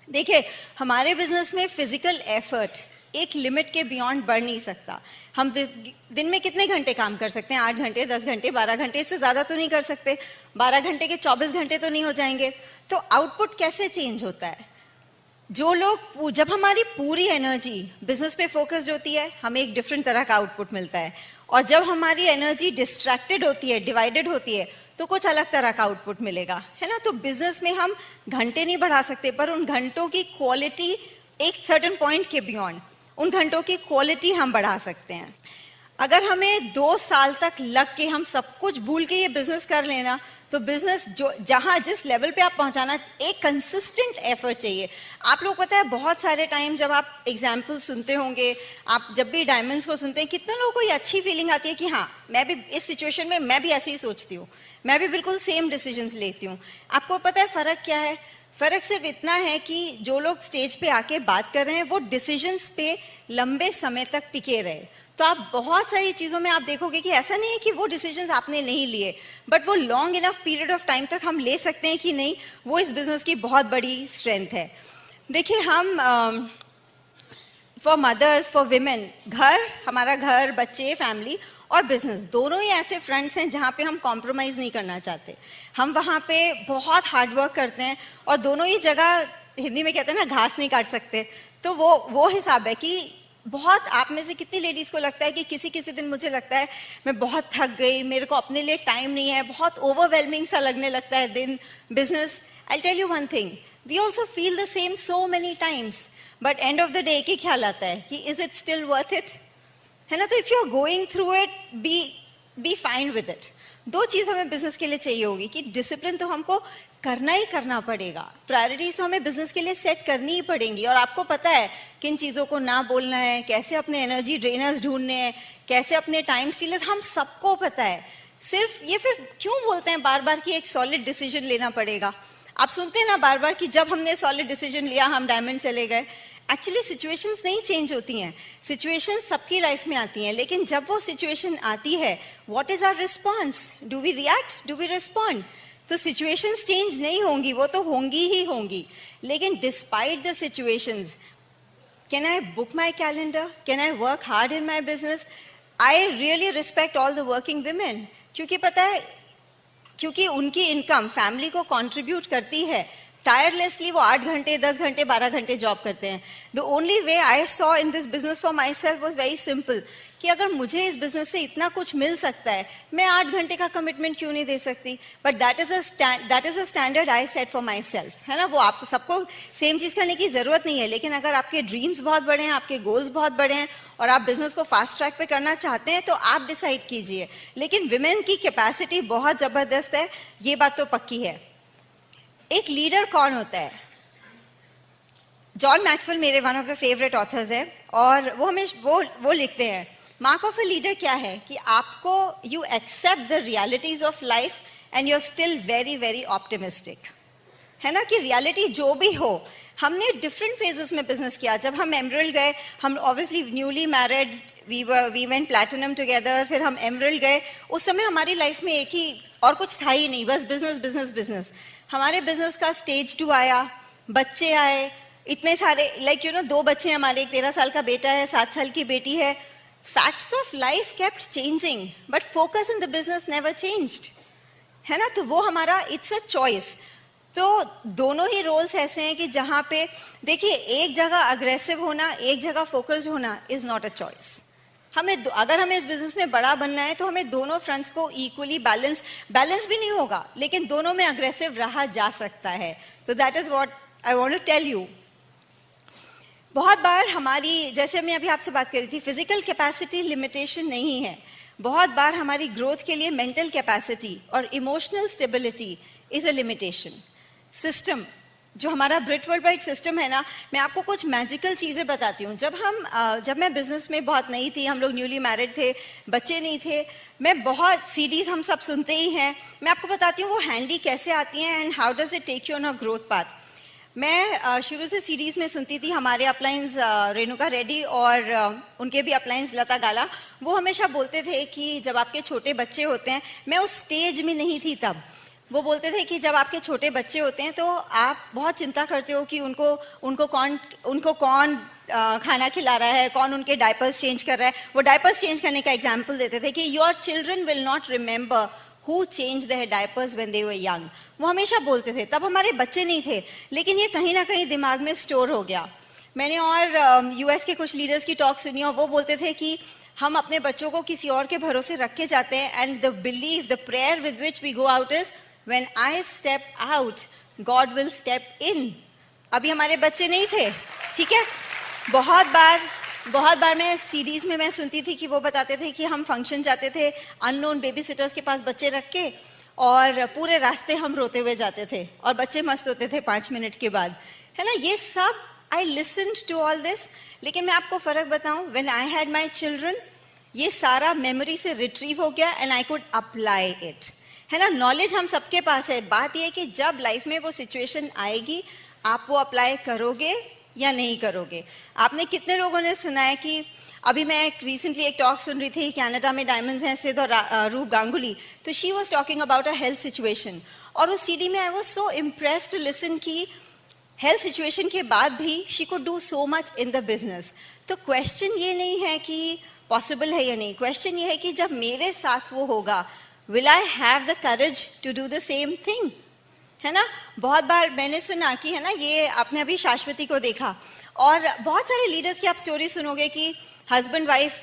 देखिए, हमारे बिजनेस में फिजिकल एफर्ट एक लिमिट के बियॉन्ड बढ़ नहीं सकता। हम दिन में कितने घंटे काम कर सकते हैं? 8 घंटे, 10 घंटे, 12 घंटे, इससे ज्यादा तो नहीं कर सकते। 12 घंटे के 24 घंटे तो नहीं हो जाएंगे। तो आउटपुट कैसे चेंज होता है? जो लोग, जब हमारी पूरी एनर्जी बिजनेस पे फोकस्ड होती है, हमें एक डिफरेंट तरह का आउटपुट मिलता है, और जब हमारी एनर्जी डिस्ट्रैक्टेड होती है, डिवाइडेड होती है, तो कुछ अलग तरह का आउटपुट मिलेगा, है ना। तो बिजनेस में हम घंटे नहीं बढ़ा सकते, पर उन घंटों की क्वालिटी एक सर्टेन पॉइंट के बियॉन्ड, उन घंटों की क्वालिटी हम बढ़ा सकते हैं। अगर हमें 2 साल तक लग के हम सब कुछ भूल के ये बिजनेस कर लेना, तो बिजनेस जो जहां जिस लेवल पे आप पहुंचाना, एक कंसिस्टेंट एफर्ट चाहिए। आप लोग पता है, बहुत सारे टाइम जब आप एग्जाम्पल सुनते होंगे, आप जब भी डायमंड्स को सुनते हैं, कितने लोगों को ये अच्छी फीलिंग आती है कि हाँ, मैं भी इस सिचुएशन में मैं भी ऐसे ही सोचती हूँ, मैं भी बिल्कुल सेम डिसीजंस लेती हूँ। आपको पता है फर्क क्या है? फर्क सिर्फ इतना है कि जो लोग स्टेज पे आके बात कर रहे हैं, वो डिसीजंस पे लंबे समय तक टिके रहे। तो आप बहुत सारी चीजों में आप देखोगे कि ऐसा नहीं है कि वो डिसीजंस आपने नहीं लिए, बट वो long enough period of time तक हम ले सकते हैं कि नहीं, वो इस बिजनेस की बहुत बड़ी स्ट्रेंथ है। देखिए, हम फॉर मदर्स, फॉर विमेन, हमारा घर, बच्चे, फैमिली और बिजनेस, दोनों ही ऐसे फ्रंट्स हैं जहाँ पे हम कॉम्प्रोमाइज नहीं करना चाहते। हम वहाँ पे बहुत हार्ड वर्क करते हैं, और दोनों ही जगह, हिंदी में कहते हैं ना, घास नहीं काट सकते। तो वो हिसाब है कि बहुत, आप में से कितनी लेडीज को लगता है कि किसी किसी दिन मुझे लगता है मैं बहुत थक गई, मेरे को अपने लिए टाइम नहीं है, बहुत ओवरवेलमिंग सा लगने लगता है दिन business. I tell you one thing, we also feel the same so many times, but end of the day एक ही ख्याल आता है कि is it still worth it, है ना। तो if you are going through it, be fine with it. 2 चीज हमें बिजनेस के लिए चाहिए होगी कि डिसिप्लिन तो हमको करना ही करना पड़ेगा, प्रायोरिटीज तो हमें बिजनेस के लिए सेट करनी ही पड़ेंगी, और आपको पता है किन चीजों को ना बोलना है, कैसे अपने एनर्जी ड्रेनर्स ढूंढने हैं, कैसे अपने टाइम स्टीलर्स, हम सबको पता है। सिर्फ ये फिर क्यों बोलते हैं बार बार कि एक सॉलिड डिसीजन लेना पड़ेगा? आप सुनते हैं ना बार बार कि जब हमने सॉलिड डिसीजन लिया हम डायमंड चले गए। एक्चुअली सिचुएशंस नहीं चेंज होती हैं, सिचुएशंस सबकी लाइफ में आती हैं, लेकिन जब वो सिचुएशन आती है, what is our response? Do we react, do we respond? तो सिचुएशंस चेंज नहीं होंगी, वो तो होंगी ही होंगी, लेकिन despite the situations, can I book my calendar, can I work hard in my business? I really respect all the working women, क्योंकि पता है, क्योंकि उनकी इनकम फैमिली को कंट्रीब्यूट करती है। टायरलेसली वो 8 घंटे, 10 घंटे, 12 घंटे जॉब करते हैं। The only way I saw in this business for my self was very simple, कि अगर मुझे इस बिजनेस से इतना कुछ मिल सकता है, मैं 8 घंटे का कमिटमेंट क्यों नहीं दे सकती? But that is a standard I set for my self, है ना। वो आप सबको सेम चीज करने की जरूरत नहीं है, लेकिन अगर आपके ड्रीम्स बहुत बड़े हैं, आपके गोल्स बहुत बड़े हैं, और आप बिजनेस को फास्ट ट्रैक पे करना चाहते हैं, तो आप डिसाइड कीजिए। लेकिन विमेन की कैपेसिटी बहुत जबरदस्त है, ये बात तो पक्की है। एक लीडर कौन होता है? जॉन मैक्सवेल मेरे one of the favourite authors हैं, और वो हमेशा वो लिखते हैं, मार्क ऑफ अ लीडर क्या है कि आपको, you accept the realities of life and you are still very very optimistic, है ना। कि रियलिटी जो भी हो, हमने डिफरेंट फेजेस में बिजनेस किया. जब हम एमरल्ड गए, हम obviously newly married, we went platinum together, फिर हम एमरल्ड गए. उस समय हमारी लाइफ में एक ही और कुछ था ही नहीं, बस बिजनेस बिजनेस बिजनेस. हमारे बिजनेस का स्टेज 2 आया, बच्चे आए, इतने सारे, लाइक यू नो 2 बच्चे हमारे, एक 13 साल का बेटा है, 7 साल की बेटी है. Facts of life kept changing but focus in the business never changed, है ना. तो वो हमारा, इट्स अ चॉइस. तो दोनों ही रोल्स ऐसे हैं कि जहां पे देखिए, एक जगह अग्रेसिव होना, एक जगह फोकस्ड होना इज नॉट अ चॉइस. अगर हमें इस बिजनेस में बड़ा बनना है तो हमें दोनों फ्रंट्स को इक्वली बैलेंस भी नहीं होगा, लेकिन दोनों में अग्रेसिव रहा जा सकता है. तो that is what I want to tell you. बहुत बार हमारी, जैसे मैं अभी आपसे बात कर रही थी, फिजिकल कैपेसिटी लिमिटेशन नहीं है. बहुत बार हमारी ग्रोथ के लिए मेंटल कैपेसिटी और emotional stability is a limitation. System, जो हमारा ब्रिट वर्ल्ड वाइड सिस्टम है ना, मैं आपको कुछ मैजिकल चीज़ें बताती हूँ. जब मैं बिजनेस में बहुत नई थी, हम लोग न्यूली मैरिड थे, बच्चे नहीं थे, मैं बहुत सीडीज हम सब सुनते ही हैं. मैं आपको बताती हूँ वो हैंडी कैसे आती हैं and how does it take you on a growth path. मैं शुरू से सीडीज में सुनती थी. हमारे अपलाइंस रेणुका रेड्डी और उनके भी अपलाइंस लता गाला, वो हमेशा बोलते थे कि जब आपके छोटे बच्चे होते हैं, मैं उस स्टेज में नहीं थी तब, वो बोलते थे कि जब आपके छोटे बच्चे होते हैं तो आप बहुत चिंता करते हो कि उनको कौन खाना खिला रहा है, कौन उनके डायपर्स चेंज कर रहा है. वो डायपर्स चेंज करने का एग्जाम्पल देते थे कि your children will not remember who changed their diapers when they were young. वो हमेशा बोलते थे. तब हमारे बच्चे नहीं थे, लेकिन ये कहीं ना कहीं दिमाग में स्टोर हो गया. मैंने और यूएस के कुछ लीडर्स की टॉक सुनी और वो बोलते थे कि हम अपने बच्चों को किसी और के भरोसे रख के जाते हैं, and the believe, the prayer with which we go out is when I step out God will step in. अभी हमारे बच्चे नहीं थे, ठीक है. बहुत बार मैं सीडीज में मैं सुनती थी कि वो बताते थे कि हम फंक्शन जाते थे अननोन बेबी सिटर्स के पास बच्चे रख के, और पूरे रास्ते हम रोते हुए जाते थे और बच्चे मस्त होते थे 5 मिनट के बाद, है ना. ये सब आई लिसन्ड टू ऑल दिस. लेकिन मैं आपको फर्क बताऊं, when I had my children, ये सारा मेमोरी से रिट्रीव हो गया and I could apply it, है ना. नॉलेज हम सबके पास है. बात ये कि जब लाइफ में वो सिचुएशन आएगी, आप वो अप्लाई करोगे या नहीं करोगे. आपने कितने लोगों ने सुना है कि, अभी मैं रिसेंटली एक टॉक सुन रही थी, कनाडा में डायमंड्स हैं सिद्ध और रूप गांगुली, तो she was talking about a health situation, और उस सीडी में I was so impressed to listen कि हेल्थ सिचुएशन के बाद भी she could do so much in the business. तो क्वेश्चन ये नहीं है कि पॉसिबल है या नहीं, क्वेश्चन ये है कि जब मेरे साथ वो होगा, will I have the courage to do the same thing, है ना. बहुत बार मैंने सुना कि, है ना, ये आपने अभी शाश्वती को देखा, और बहुत सारे लीडर्स की आप स्टोरी सुनोगे कि husband wife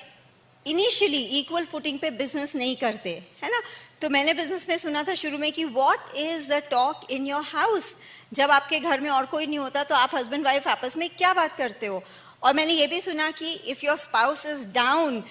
initially equal footing पे बिजनेस नहीं करते, है ना. तो मैंने बिजनेस में सुना था शुरू में कि what is the talk in your house. जब आपके घर में और कोई नहीं होता तो आप हस्बैंड वाइफ आपस में क्या बात करते हो. और मैंने ये भी सुना कि if your spouse is down,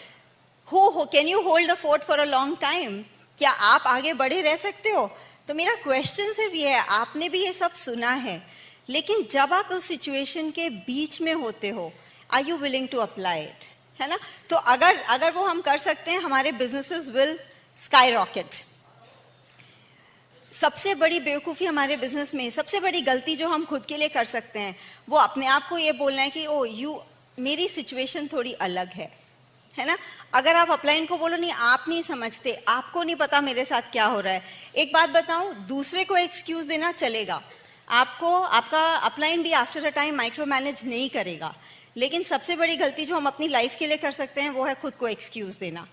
can you hold the fort for a long time. क्या आप आगे बढ़े रह सकते हो. तो मेरा क्वेश्चन सिर्फ ये है, आपने भी ये सब सुना है, लेकिन जब आप उस सिचुएशन के बीच में होते हो, are you willing to apply it, है ना. तो अगर वो हम कर सकते हैं, हमारे बिजनेसेस विल स्काई रॉकेट. सबसे बड़ी बेवकूफ़ी हमारे बिजनेस में, सबसे बड़ी गलती जो हम खुद के लिए कर सकते हैं, वो अपने आप को ये बोलना है कि मेरी सिचुएशन थोड़ी अलग है ना. अगर आप अपलाइन को बोलो नहीं, आप नहीं समझते, आपको नहीं पता मेरे साथ क्या हो रहा है. एक बात बताऊं, दूसरे को एक्सक्यूज देना चलेगा, आपका अपलाइन भी after a time micro manage नहीं करेगा. लेकिन सबसे बड़ी गलती जो हम अपनी लाइफ के लिए कर सकते हैं वो है खुद को एक्सक्यूज देना,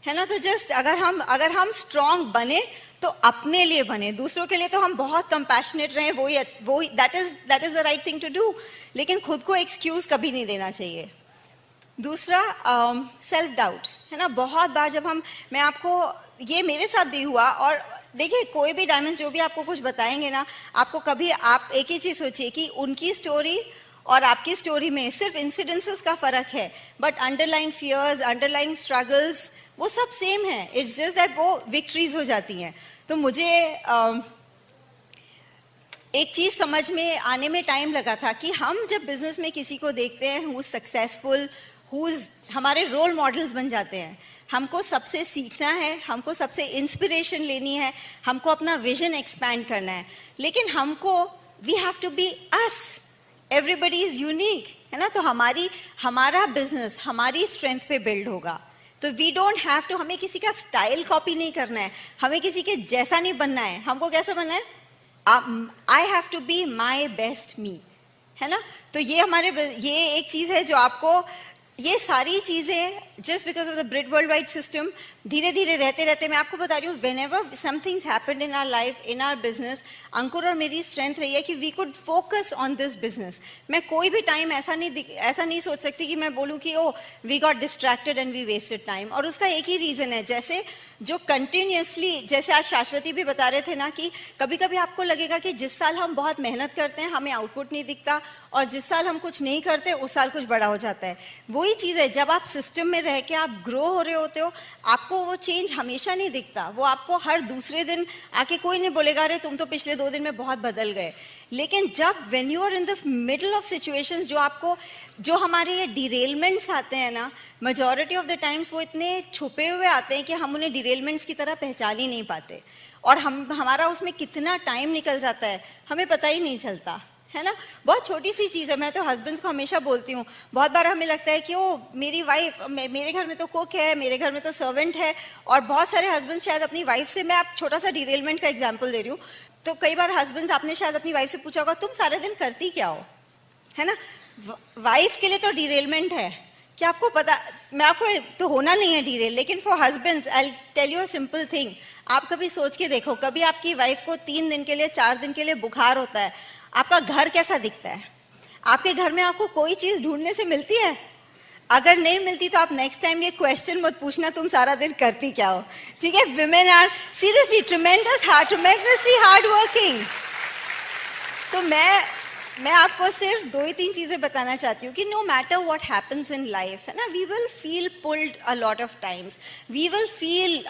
है ना. तो जस्ट अगर हम स्ट्रांग बने तो अपने लिए बने, दूसरों के लिए तो हम बहुत कंपैशनेट रहें, वो that is the right thing to do. लेकिन खुद को एक्सक्यूज कभी नहीं देना चाहिए. दूसरा, सेल्फ डाउट, है ना. बहुत बार मैं आपको, ये मेरे साथ भी हुआ, और देखिए कोई भी डायमंड जो भी आपको कुछ बताएंगे ना, आपको कभी, आप एक ही चीज सोचिए कि उनकी स्टोरी और आपकी स्टोरी में सिर्फ इंसिडेंसेस का फर्क है, but underline fears, underline struggles वो सब सेम है. इट्स जस्ट दैट वो विक्ट्रीज हो जाती हैं. तो मुझे एक चीज समझ में आने में टाइम लगा था कि हम जब बिजनेस में किसी को देखते हैं हु सक्सेसफुल, हमारे रोल मॉडल्स बन जाते हैं. हमको सबसे सीखना है, हमको सबसे इंस्पिरेशन लेनी है, हमको अपना विजन एक्सपैंड करना है. लेकिन हमको we have to be us. Everybody is unique, है ना. तो हमारा बिजनेस हमारी स्ट्रेंथ पे बिल्ड होगा. तो वी डोंट हैव टू, हमें किसी का स्टाइल कॉपी नहीं करना है, हमें किसी के जैसा नहीं बनना है. हमको कैसा बनना है? I have to be my best me, है ना. तो ये एक चीज है जो आपको, ये सारी चीजें just because of the Brit world wide system धीरे धीरे रहते मैं आपको बता रही हूँ, when ever somethings happened in our life, in our business, Ankur और मेरी स्ट्रेंथ रही है कि we could focus on this business. मैं कोई भी टाइम ऐसा नहीं सोच सकती कि मैं बोलूँ कि oh we got distracted and we wasted time. और उसका एक ही रीजन है, जैसे जो कंटिन्यूसली, जैसे आज शाश्वती भी बता रहे थे ना, कि कभी कभी आपको लगेगा कि जिस साल हम बहुत मेहनत करते हैं हमें आउटपुट नहीं दिखता, और जिस साल हम कुछ नहीं करते उस साल कुछ बड़ा हो जाता है. वही चीज़ है, जब आप सिस्टम में रह के आप ग्रो हो रहे होते हो, आपको वो चेंज हमेशा नहीं दिखता. वो आपको हर दूसरे दिन आके कोई नहीं बोलेगा अरे तुम तो पिछले 2 दिन में बहुत बदल गए. लेकिन जब when you are in the middle of situations, जो हमारे ये डिरेलमेंट्स आते हैं ना, मेजॉरिटी ऑफ द टाइम्स वो इतने छुपे हुए आते हैं कि हम उन्हें डिरेलमेंट्स की तरह पहचान ही नहीं पाते, और हमारा उसमें कितना टाइम निकल जाता है हमें पता ही नहीं चलता, है ना. बहुत छोटी सी चीज़ है. मैं तो हस्बैंड्स को हमेशा बोलती हूँ, बहुत बार हमें लगता है कि ओ मेरी वाइफ, मेरे घर में तो कुक है, मेरे घर में तो सर्वेंट है, और बहुत सारे हस्बैंड्स शायद अपनी वाइफ से, मैं आप छोटा सा डिरेलमेंट का एग्जांपल दे रही हूँ, तो कई बार हस्बैंड्स, आपने शायद अपनी वाइफ से पूछा होगा तुम सारे दिन करती क्या हो, है ना. वाइफ के लिए तो डिरेलमेंट है कि आपको पता, मैं आपको तो होना नहीं है डिरेल, लेकिन for husbands I tell you a simple thing. आप कभी सोच के देखो, कभी आपकी वाइफ को 3 दिन के लिए, 4 दिन के लिए बुखार होता है, आपका घर कैसा दिखता है? आपके घर में आपको कोई चीज ढूंढने से मिलती है? अगर नहीं मिलती तो आप नेक्स्ट टाइम ये क्वेश्चन मत पूछना तुम सारा दिन करती क्या हो, ठीक है. Women are seriously tremendously hard working. तो मैं आपको सिर्फ 2 ही 3 चीजें बताना चाहती हूँ कि no matter what happens in life, है ना, we will feel pulled a lot of times, we will feel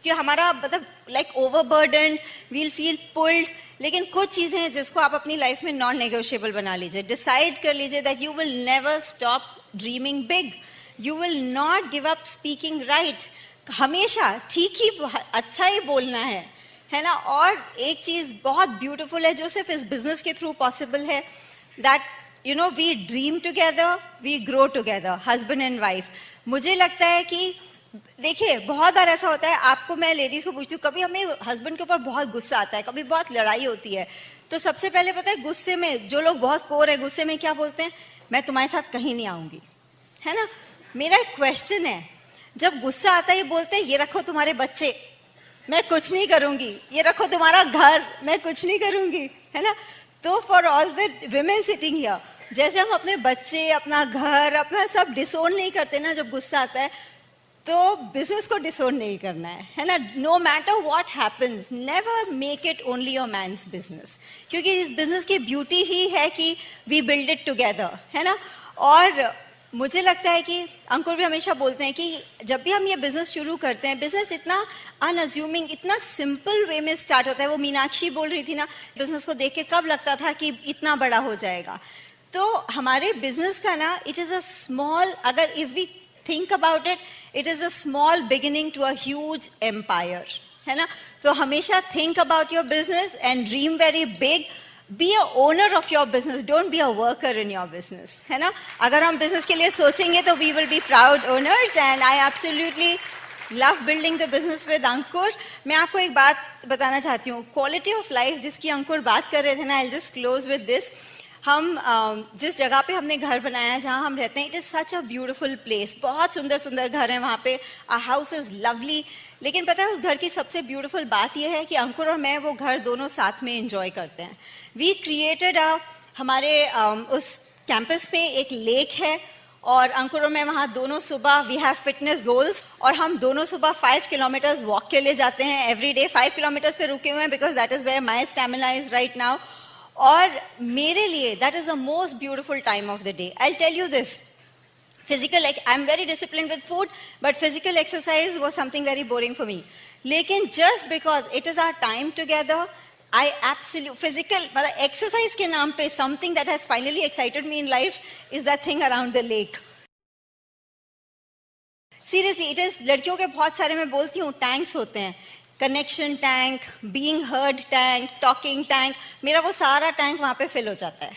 कि हमारा मतलब like overburden, we will feel pulled. लेकिन कुछ चीजें हैं जिसको आप अपनी लाइफ में नॉन नेगोशिएबल बना लीजिए. डिसाइड कर लीजिए that you will never stop dreaming big, you will not give up speaking right. हमेशा ठीक ही, अच्छा ही बोलना है ना. और एक चीज बहुत ब्यूटीफुल है जो सिर्फ इस बिजनेस के थ्रू पॉसिबल है, that you know we dream together, we grow together, husband and wife. मुझे लगता है कि देखिए बहुत बार ऐसा होता है, आपको, मैं लेडीज को पूछती हूँ, कभी हमें हस्बैंड के ऊपर बहुत गुस्सा आता है, कभी बहुत लड़ाई होती है, तो सबसे पहले पता है गुस्से में, जो लोग बहुत कोर है गुस्से में क्या बोलते हैं, मैं तुम्हारे साथ कहीं नहीं आऊंगी, है ना. मेरा एक क्वेश्चन है, जब गुस्सा आता है ये बोलते हैं ये रखो तुम्हारे बच्चे, मैं कुछ नहीं करूंगी, ये रखो तुम्हारा घर, मैं कुछ नहीं करूंगी, है ना. तो for all the women sitting here, जैसे हम अपने बच्चे, अपना घर, अपना सब डिसोन नहीं करते ना जब गुस्सा आता है, तो बिजनेस को डिसोन नहीं करना है ना. No matter what happens, never make it only your man's business, क्योंकि इस बिजनेस की ब्यूटी ही है कि वी बिल्ड इट टुगेदर, है ना. और मुझे लगता है कि अंकुर भी हमेशा बोलते हैं कि जब भी हम ये बिजनेस शुरू करते हैं, बिजनेस इतना अनअज्यूमिंग, इतना सिंपल वे में स्टार्ट होता है. वो मीनाक्षी बोल रही थी ना, बिजनेस को देख के कब लगता था कि इतना बड़ा हो जाएगा. तो हमारे बिजनेस का ना, इट इज अ स्मॉल, अगर if we think about it, it is a small beginning to a huge empire, है ना. तो हमेशा think about your business and dream very big. Be a owner of your business, don't be a worker in your business, है ना. अगर हम business के लिए सोचेंगे तो we will be proud owners, and I absolutely love building the business with अंकुर. मैं आपको एक बात बताना चाहती हूँ, quality of life जिसकी अंकुर बात कर रहे थे ना, I'll just close with this. हम जिस जगह पे हमने घर बनाया है, जहाँ हम रहते हैं, it is such a beautiful place, बहुत सुंदर सुंदर घर हैं वहाँ पे, आ हाउस इज़ लवली. लेकिन पता है उस घर की सबसे ब्यूटीफुल बात यह है कि अंकुर और मैं वो घर दोनों साथ में एंजॉय करते हैं. वी क्रिएटेड हमारे उस कैंपस पे एक लेक है, और अंकुर और मैं वहाँ दोनों सुबह, वी हैव फिटनेस गोल्स, और हम दोनों सुबह 5 किलोमीटर्स वॉक के लिए जाते हैं एवरी डे. 5 किलोमीटर्स पे रुके हुए हैं because that is where my stamina is right now. और मेरे लिए that is the most beautiful time of the day. I tell you this, physical, I am very discipline with food, but physical exercise was something very boring for me. लेकिन just because it is our time together, I absolute physical, मतलब exercise के नाम पे something that has finally excited me in life is that thing around the lake. Seriously it is, लड़कियों के बहुत सारे, मैं बोलती हूँ, टैंक्स होते हैं, connection tank, being heard tank, talking tank, मेरा वो सारा टैंक वहाँ पे फिल हो जाता है.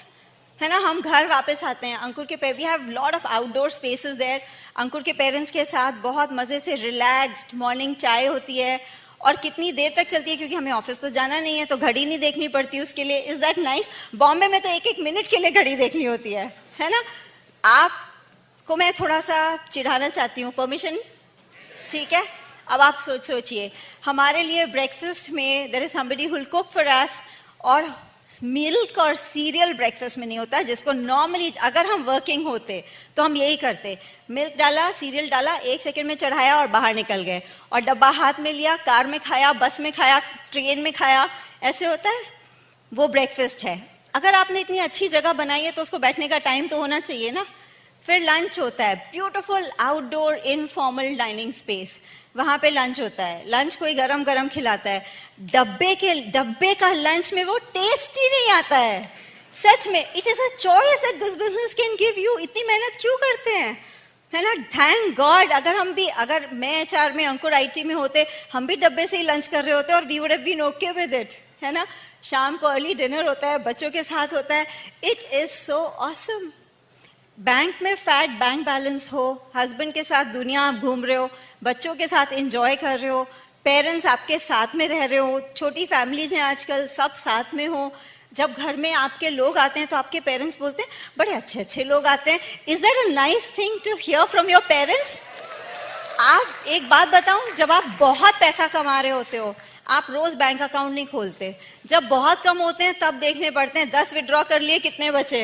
है ना, हम घर वापस आते हैं, अंकुर के we have lot of outdoor spaces there, Ankur के पेरेंट्स के साथ बहुत मजे से रिलैक्स्ड मॉर्निंग चाय होती है, और कितनी देर तक चलती है क्योंकि हमें ऑफिस तो जाना नहीं है, तो घड़ी नहीं देखनी पड़ती उसके लिए. Is that nice? बॉम्बे में तो एक एक मिनट के लिए घड़ी देखनी होती है ना. आपको मैं थोड़ा सा चिढ़ाना चाहती हूँ, परमिशन? ठीक है. अब आप सोचिए, हमारे लिए ब्रेकफास्ट में there is somebody who will cook for us, और मिल्क और सीरियल ब्रेकफास्ट में नहीं होता, जिसको नॉर्मली अगर हम वर्किंग होते तो हम यही करते, मिल्क डाला, सीरियल डाला, 1 सेकंड में चढ़ाया और बाहर निकल गए, और डब्बा हाथ में लिया, कार में खाया, बस में खाया, ट्रेन में खाया, ऐसे होता है. वो ब्रेकफास्ट है. अगर आपने इतनी अच्छी जगह बनाई है तो उसको बैठने का टाइम तो होना चाहिए ना. फिर लंच होता है, beautiful outdoor informal dining space, वहां पे लंच होता है. लंच कोई गरम गरम खिलाता है. डब्बे का लंच में वो टेस्ट ही नहीं आता है. सच में it is a choice that this business can give you. इतनी मेहनत क्यों करते हैं, है ना. थैंक गॉड, अगर मैं HR में, अंकुर IT में होते, हम भी डब्बे से ही लंच कर रहे होते और we would have been okay with it, है ना. शाम को अर्ली डिनर होता है, बच्चों के साथ होता है. It is so awesome. Bank में फैट बैंक बैलेंस हो, हस्बैंड के साथ दुनिया आप घूम रहे हो, बच्चों के साथ एंजॉय कर रहे हो, पेरेंट्स आपके साथ में रह रहे हो, छोटी फैमिलीज हैं आजकल, सब साथ में हो. जब घर में आपके लोग आते हैं तो आपके पेरेंट्स बोलते हैं बड़े अच्छे अच्छे लोग आते हैं. Is that a nice thing to hear from your parents? आप एक बात बताऊं, जब आप बहुत पैसा कमा रहे होते हो आप रोज बैंक अकाउंट नहीं खोलते. जब बहुत कम होते हैं तब देखने पड़ते हैं 10 विड्रॉ कर लिए, कितने बचे,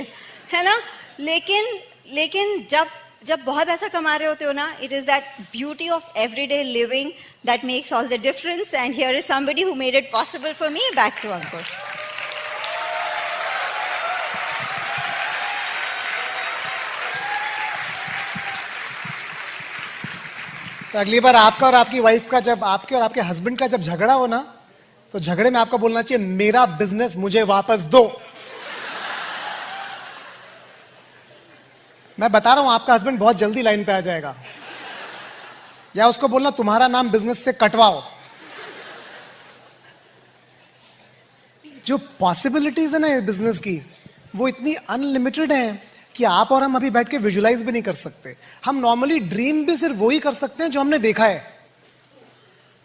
है ना. लेकिन जब बहुत पैसा कमा रहे होते हो ना, it is that beauty of everyday living that makes all the difference. And here is somebody who made it possible for me. Back to Ankur. तो अगली बार आपका और आपकी वाइफ का, जब आपके और आपके हस्बैंड का जब झगड़ा हो ना, तो झगड़े में आपका बोलना चाहिए मेरा बिजनेस मुझे वापस दो. मैं बता रहा हूं आपका हस्बैंड बहुत जल्दी लाइन पे आ जाएगा. या उसको बोलना तुम्हारा नाम बिजनेस से कटवाओ. जो पॉसिबिलिटीज है ना बिजनेस की, वो इतनी अनलिमिटेड है कि आप और हम अभी बैठ के विजुलाइज भी नहीं कर सकते. हम नॉर्मली ड्रीम भी सिर्फ वही कर सकते हैं जो हमने देखा है.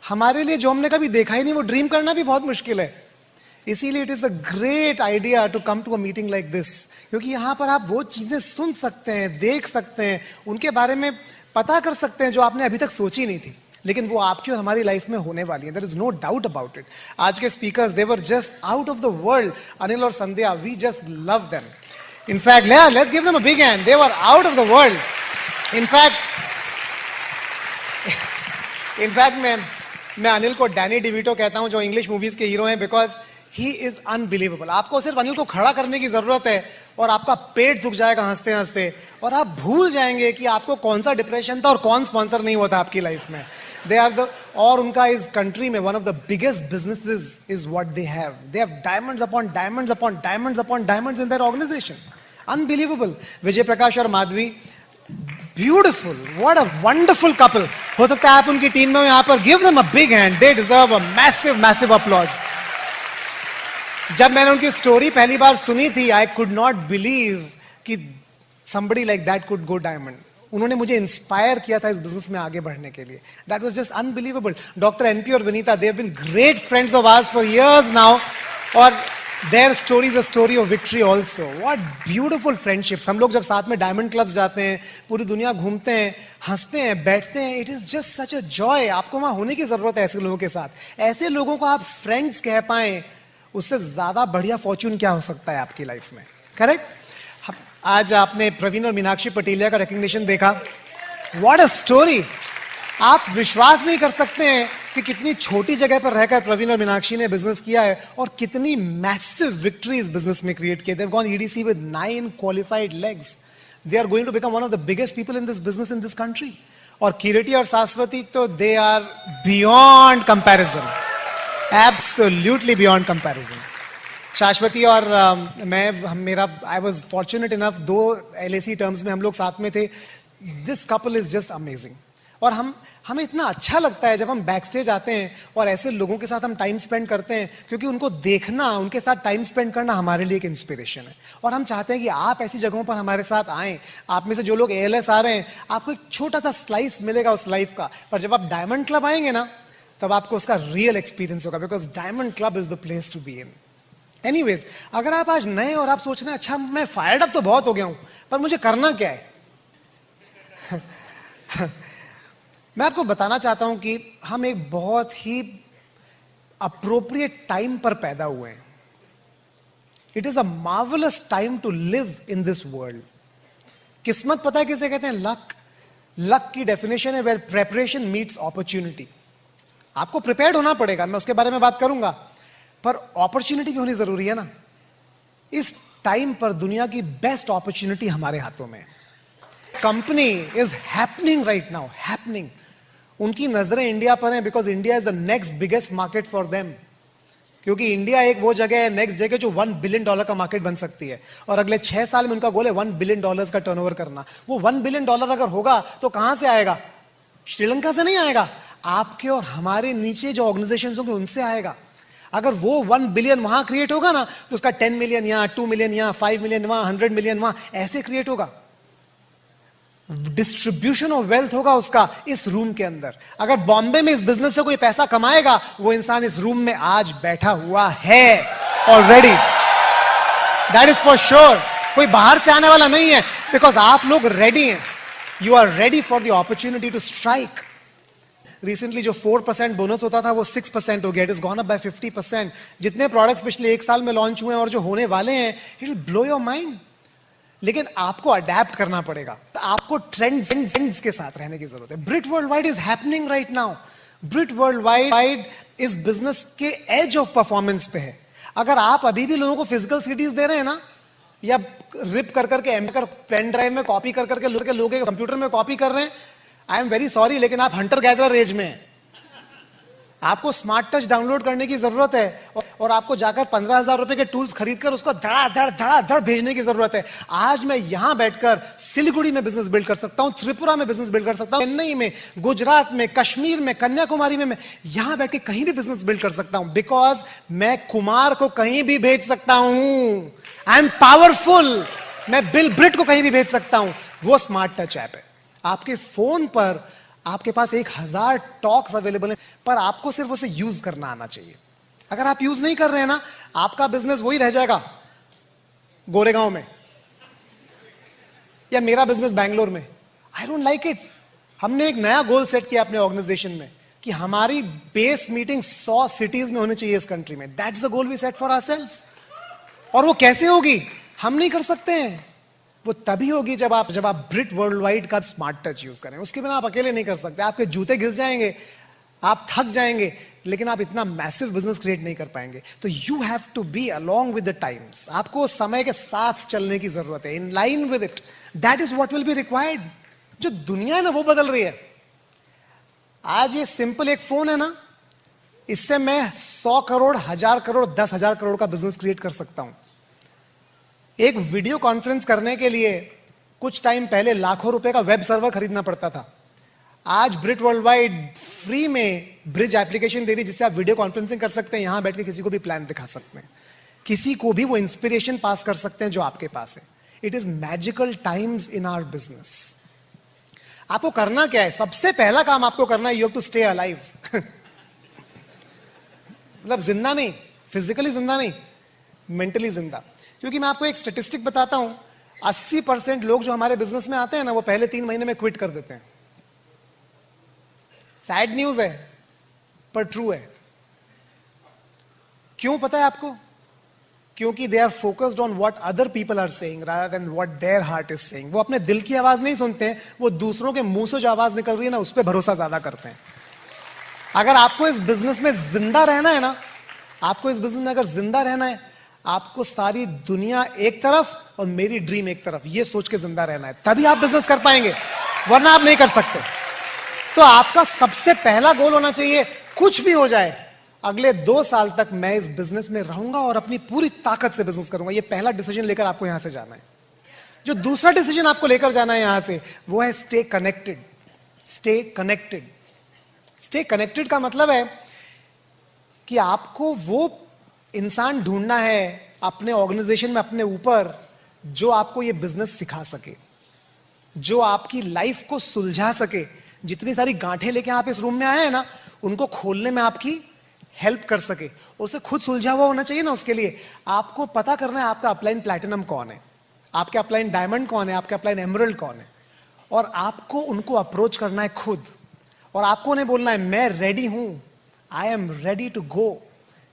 हमारे लिए जो हमने कभी देखा ही नहीं वो ड्रीम करना भी बहुत मुश्किल है. इसीलिए it is a great idea to come to a meeting like this, क्योंकि यहां पर आप वो चीजें सुन सकते हैं, देख सकते हैं, उनके बारे में पता कर सकते हैं जो आपने अभी तक सोची नहीं थी, लेकिन वो आपकी और हमारी लाइफ में होने वाली है. There is no doubt about it. आज के speakers, they were just out of the world. Anil और Sandhya, we just love them. In fact, let's give them a big hand. They were out of the world. In fact, मैं अनिल को Danny डिविटो कहता हूं जो English movies के hero हैं, because he is unbelievable. आपको सिर्फ अनिल को खड़ा करने की जरूरत है और आपका पेट दुख जाएगा हंसते हंसते, और आप भूल जाएंगे कि आपको कौन सा डिप्रेशन था और कौन स्पॉन्सर नहीं होता आपकी लाइफ में. They are और उनका इस कंट्री में one of the biggest businesses is what they have. They have diamonds upon diamonds upon diamonds upon diamonds in their organization. Unbelievable. Vijay Prakash और Madhavi, beautiful. What a wonderful couple. हो सकता है आप उनकी टीम में यहाँ पर give them a big hand. They deserve a massive applause. जब मैंने उनकी स्टोरी पहली बार सुनी थी, I could not believe कि somebody like that could go diamond. उन्होंने मुझे इंस्पायर किया था इस बिजनेस में आगे बढ़ने के लिए. That was just unbelievable. Doctor NP और Vinita, they have been great friends of ours for years now, और their story is a story of victory also. What beautiful friendships. हम लोग जब साथ में डायमंड क्लब्स जाते हैं, पूरी दुनिया घूमते हैं, हंसते हैं, बैठते हैं, it is just such a joy. आपको वहां होने की जरूरत है ऐसे लोगों के साथ. ऐसे लोगों को आप फ्रेंड्स कह पाए, उससे ज्यादा बढ़िया फॉर्च्यून क्या हो सकता है आपकी लाइफ में. करेक्ट. आज आपने प्रवीण और मीनाक्षी पटेलिया का रिकग्निशन देखा. What a story. आप विश्वास नहीं कर सकते हैं कि कितनी छोटी जगह पर रहकर प्रवीण और मीनाक्षी ने बिजनेस किया है और कितनी मैसिव विक्ट्रीज बिजनेस में क्रिएट किए. They have gone EDC with 9 qualified legs. They are going to become one of the biggest people in this business in this country. और किरीटी और शाश्वती तो they are beyond comparison. Absolutely beyond comparison. Shashwati और I was fortunate enough, 2 LAC terms में हम लोग साथ में थे. This couple is just amazing. और हमें इतना अच्छा लगता है जब हम बैक स्टेज आते हैं और ऐसे लोगों के साथ हम टाइम स्पेंड करते हैं, क्योंकि उनको देखना, उनके साथ टाइम स्पेंड करना हमारे लिए एक इंस्पिरेशन है। और हम चाहते हैं कि आप ऐसी जगहों पर हमारे साथ आएं। आप में से जो लोग ALS आ रहे हैं, आपको एक छोटा सा स्लाइस मिलेगा उस लाइफ का, पर जब आप डायमंड क्लब आएंगे ना, तब आपको उसका रियल एक्सपीरियंस होगा, because diamond club is the place to be in. Anyways, अगर आप आज नए और आप सोच रहे हैं अच्छा मैं फायर्ड अप तो बहुत हो गया हूं, पर मुझे करना क्या है मैं आपको बताना चाहता हूं कि हम एक बहुत ही अप्रोप्रिएट टाइम पर पैदा हुए हैं। It is a marvellous time to live in this world. किस्मत पता है किसे कहते हैं? लक। लक की डेफिनेशन है वेयर प्रेपरेशन मीट्स अपॉर्चुनिटी। आपको प्रिपेयर्ड होना पड़ेगा, मैं उसके बारे में बात करूंगा, पर अपॉर्चुनिटी भी होनी जरूरी है ना। इस टाइम पर दुनिया की बेस्ट अपॉर्चुनिटी हमारे हाथों में है। Company is happening right now, happening. उनकी नजरें इंडिया पर हैं because India is the next biggest market for them. क्योंकि इंडिया एक वो जगह है, नेक्स्ट जगह जो $1 बिलियन का मार्केट बन सकती है, और अगले 6 साल में उनका गोल है $1 बिलियन का टर्नओवर करना। वो $1 बिलियन अगर होगा तो कहां से आएगा? श्रीलंका से नहीं आएगा, आपके और हमारे नीचे जो ऑर्गेनाइजेशंस होंगे उनसे आएगा। अगर वो 1 बिलियन वहां क्रिएट होगा ना, तो उसका 10 मिलियन यहां, 2 मिलियन यहां, 5 मिलियन वहां, 100 मिलियन वहां, ऐसे क्रिएट होगा। डिस्ट्रीब्यूशन ऑफ वेल्थ होगा उसका इस रूम के अंदर। अगर बॉम्बे में इस बिजनेस से कोई पैसा कमाएगा, वो इंसान इस रूम में आज बैठा हुआ है already, that is for sure. कोई बाहर से आने वाला नहीं है, बिकॉज आप लोग रेडी हैं। You are ready for the opportunity to strike. Recently जो 4% बोनस होता था वो 6% हो गया। It is gone up by 50%। जितने प्रोडक्ट्स पिछले 1 साल में लॉन्च हुए हैं और जो होने वाले हैं, it will blow your mind. लेकिन आपको अडेप्ट करना पड़ेगा, आपको ट्रेंड्स के साथ रहने की जरूरत है। Brit world wide is happening right now. Brit world wide इस बिजनेस के एज ऑफ परफॉर्मेंस पे है। अगर आप अभी भी लोगों को फिजिकल सीडीज दे रहे हैं ना, या रिप कर करके पेन ड्राइव में कॉपी कर करके लोग कंप्यूटर में कॉपी कर रहे हैं, आई एम वेरी सॉरी, लेकिन आप हंटर गैदरर एज में हैं। आपको स्मार्ट टच डाउनलोड करने की जरूरत है, और आपको जाकर 15,000 रुपए के टूल्स खरीदकर उसको धड़ा भेजने की जरूरत है। आज मैं यहां बैठकर सिलीगुड़ी में बिजनेस बिल्ड कर सकता हूं, त्रिपुरा में बिजनेस बिल्ड कर सकता हूं, चेन्नई में, गुजरात में, कश्मीर में, कन्याकुमारी में, मैं यहां बैठ के कहीं भी बिजनेस बिल्ड कर सकता हूं, बिकॉज मैं कुमार को कहीं भी भेज सकता हूं। I M powerful. मैं बिल ब्रिट को कहीं भी भेज सकता हूं। वो स्मार्ट टच ऐप है। आपके फोन पर आपके पास 1000 टॉक्स अवेलेबल है, पर आपको सिर्फ उसे यूज करना आना चाहिए। अगर आप यूज नहीं कर रहे हैं ना, आपका बिजनेस वही रह जाएगा गोरेगांव में, या मेरा बिजनेस बैंगलोर में। I don't like it. हमने एक नया गोल सेट किया अपने ऑर्गेनाइजेशन में कि हमारी बेस मीटिंग 100 सिटीज में होनी चाहिए इस कंट्री में। That's the goal we set for ourselves. और वो कैसे होगी? हम नहीं कर सकते हैं। वो तभी होगी जब आप ब्रिट वर्ल्ड वाइड का स्मार्ट टच यूज करें। उसके बिना आप अकेले नहीं कर सकते। आपके जूते घिस जाएंगे, आप थक जाएंगे, लेकिन आप इतना मैसिव बिजनेस क्रिएट नहीं कर पाएंगे। तो you have to be along with the times. आपको समय के साथ चलने की जरूरत है, in line with it. That is what will be required. जो दुनिया है ना, वो बदल रही है। आज ये सिंपल एक फोन है ना, इससे मैं 100 करोड़, 1000 करोड़, 10,000 करोड़ का बिजनेस क्रिएट कर सकता हूं। एक वीडियो कॉन्फ्रेंस करने के लिए कुछ टाइम पहले लाखों रुपए का वेब सर्वर खरीदना पड़ता था। आज ब्रिट वर्ल्ड वाइड फ्री में ब्रिज एप्लीकेशन दे रही, जिससे आप वीडियो कॉन्फ्रेंसिंग कर सकते हैं, यहां बैठ के किसी को भी प्लान दिखा सकते हैं, किसी को भी वो इंस्पिरेशन पास कर सकते हैं जो आपके पास है। It is magical times in our business. आपको करना क्या है? सबसे पहला काम आपको करना है, you have to stay alive. मतलब जिंदा नहीं, फिजिकली जिंदा नहीं, मेंटली जिंदा। क्योंकि मैं आपको एक स्टैटिस्टिक बताता हूं, 80% लोग जो हमारे बिजनेस में आते हैं ना, वो पहले 3 महीने में क्विट कर देते हैं। सैड न्यूज है, पर ट्रू है। क्यों पता है आपको? क्योंकि they are focused on what other people are saying rather than what their heart is saying. वो अपने दिल की आवाज नहीं सुनते हैं, वो दूसरों के मुंह से जो आवाज निकल रही है ना, उस पर भरोसा ज्यादा करते हैं। अगर आपको इस बिजनेस में जिंदा रहना है ना, आपको इस बिजनेस में अगर जिंदा रहना है, आपको सारी दुनिया एक तरफ और मेरी ड्रीम एक तरफ, ये सोच के जिंदा रहना है। तभी आप बिजनेस कर पाएंगे, वरना आप नहीं कर सकते। तो आपका सबसे पहला गोल होना चाहिए, कुछ भी हो जाए, अगले 2 साल तक मैं इस बिजनेस में रहूंगा और अपनी पूरी ताकत से बिजनेस करूंगा। ये पहला डिसीजन लेकर आपको यहां से जाना है। जो दूसरा डिसीजन आपको लेकर जाना है यहां से, वो है stay connected. Stay connected. Stay connected का मतलब है कि आपको वो इंसान ढूंढना है अपने ऑर्गेनाइजेशन में, अपने ऊपर, जो आपको ये बिजनेस सिखा सके, जो आपकी लाइफ को सुलझा सके। जितनी सारी गांठें लेके आप इस रूम में आए हैं ना, उनको खोलने में आपकी हेल्प कर सके। उसे खुद सुलझा हुआ होना चाहिए ना। उसके लिए आपको पता करना है आपका अपलाइन प्लैटिनम कौन है, आपके अपलाइन डायमंड कौन है, आपके अपलाइन एमरल्ड कौन है, और आपको उनको अप्रोच करना है खुद। और आपको उन्हें बोलना है मैं रेडी हूं, I am ready to go,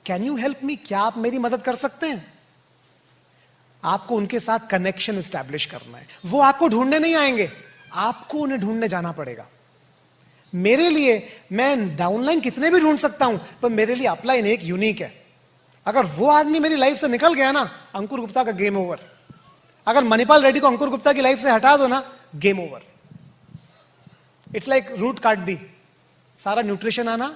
can you help me, क्या आप मेरी मदद कर सकते हैं। आपको उनके साथ कनेक्शन एस्टैब्लिश करना है। वो आपको ढूंढने नहीं आएंगे, आपको उन्हें ढूंढने जाना पड़ेगा। मेरे लिए, मैं डाउनलाइन कितने भी ढूंढ सकता हूं, पर मेरे लिए अपलाइन एक यूनिक है। अगर वो आदमी मेरी लाइफ से निकल गया ना, अंकुर गुप्ता का गेम ओवर। अगर मणिपाल रेड्डी को अंकुर गुप्ता की लाइफ से हटा दो ना, game over. It's like root काट दी, सारा न्यूट्रिशन आना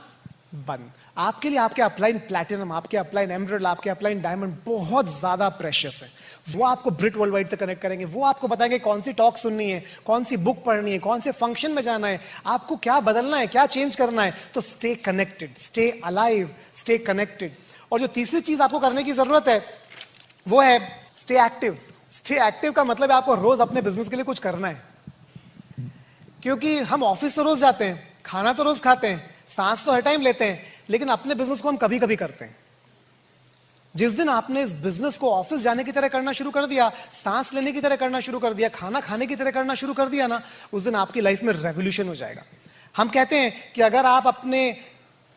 बंद। आपके लिए आपके अपलाइन प्लैटिनम, आपके अपलाइन एमरल्ड, आपके अपलाइन डायमंड बहुत ज्यादा प्रेशियस है। वो आपको ब्रिट वर्ल्ड वाइड से कनेक्ट करेंगे। वो आपको बताएंगे कौन सी टॉक सुननी है, कौन सी बुक पढ़नी है, कौन से फंक्शन में जाना है, आपको क्या बदलना है, क्या चेंज करना है। तो stay connected, stay alive, stay connected. और जो तीसरी चीज आपको करने की जरूरत है वो है स्टे एक्टिव। स्टे एक्टिव का मतलब है आपको रोज अपने बिजनेस के लिए कुछ करना है। क्योंकि हम ऑफिस तो रोज जाते हैं, खाना तो रोज खाते हैं, सांस तो हर टाइम लेते हैं, लेकिन अपने बिजनेस को हम कभी कभी करते हैं। जिस दिन आपने इस बिजनेस को ऑफिस जाने की तरह करना शुरू कर दिया, सांस लेने की तरह करना शुरू कर दिया, खाना खाने की तरह करना शुरू कर दिया ना, उस दिन आपकी लाइफ में रेवोल्यूशन हो जाएगा। हम कहते हैं कि अगर आप अपने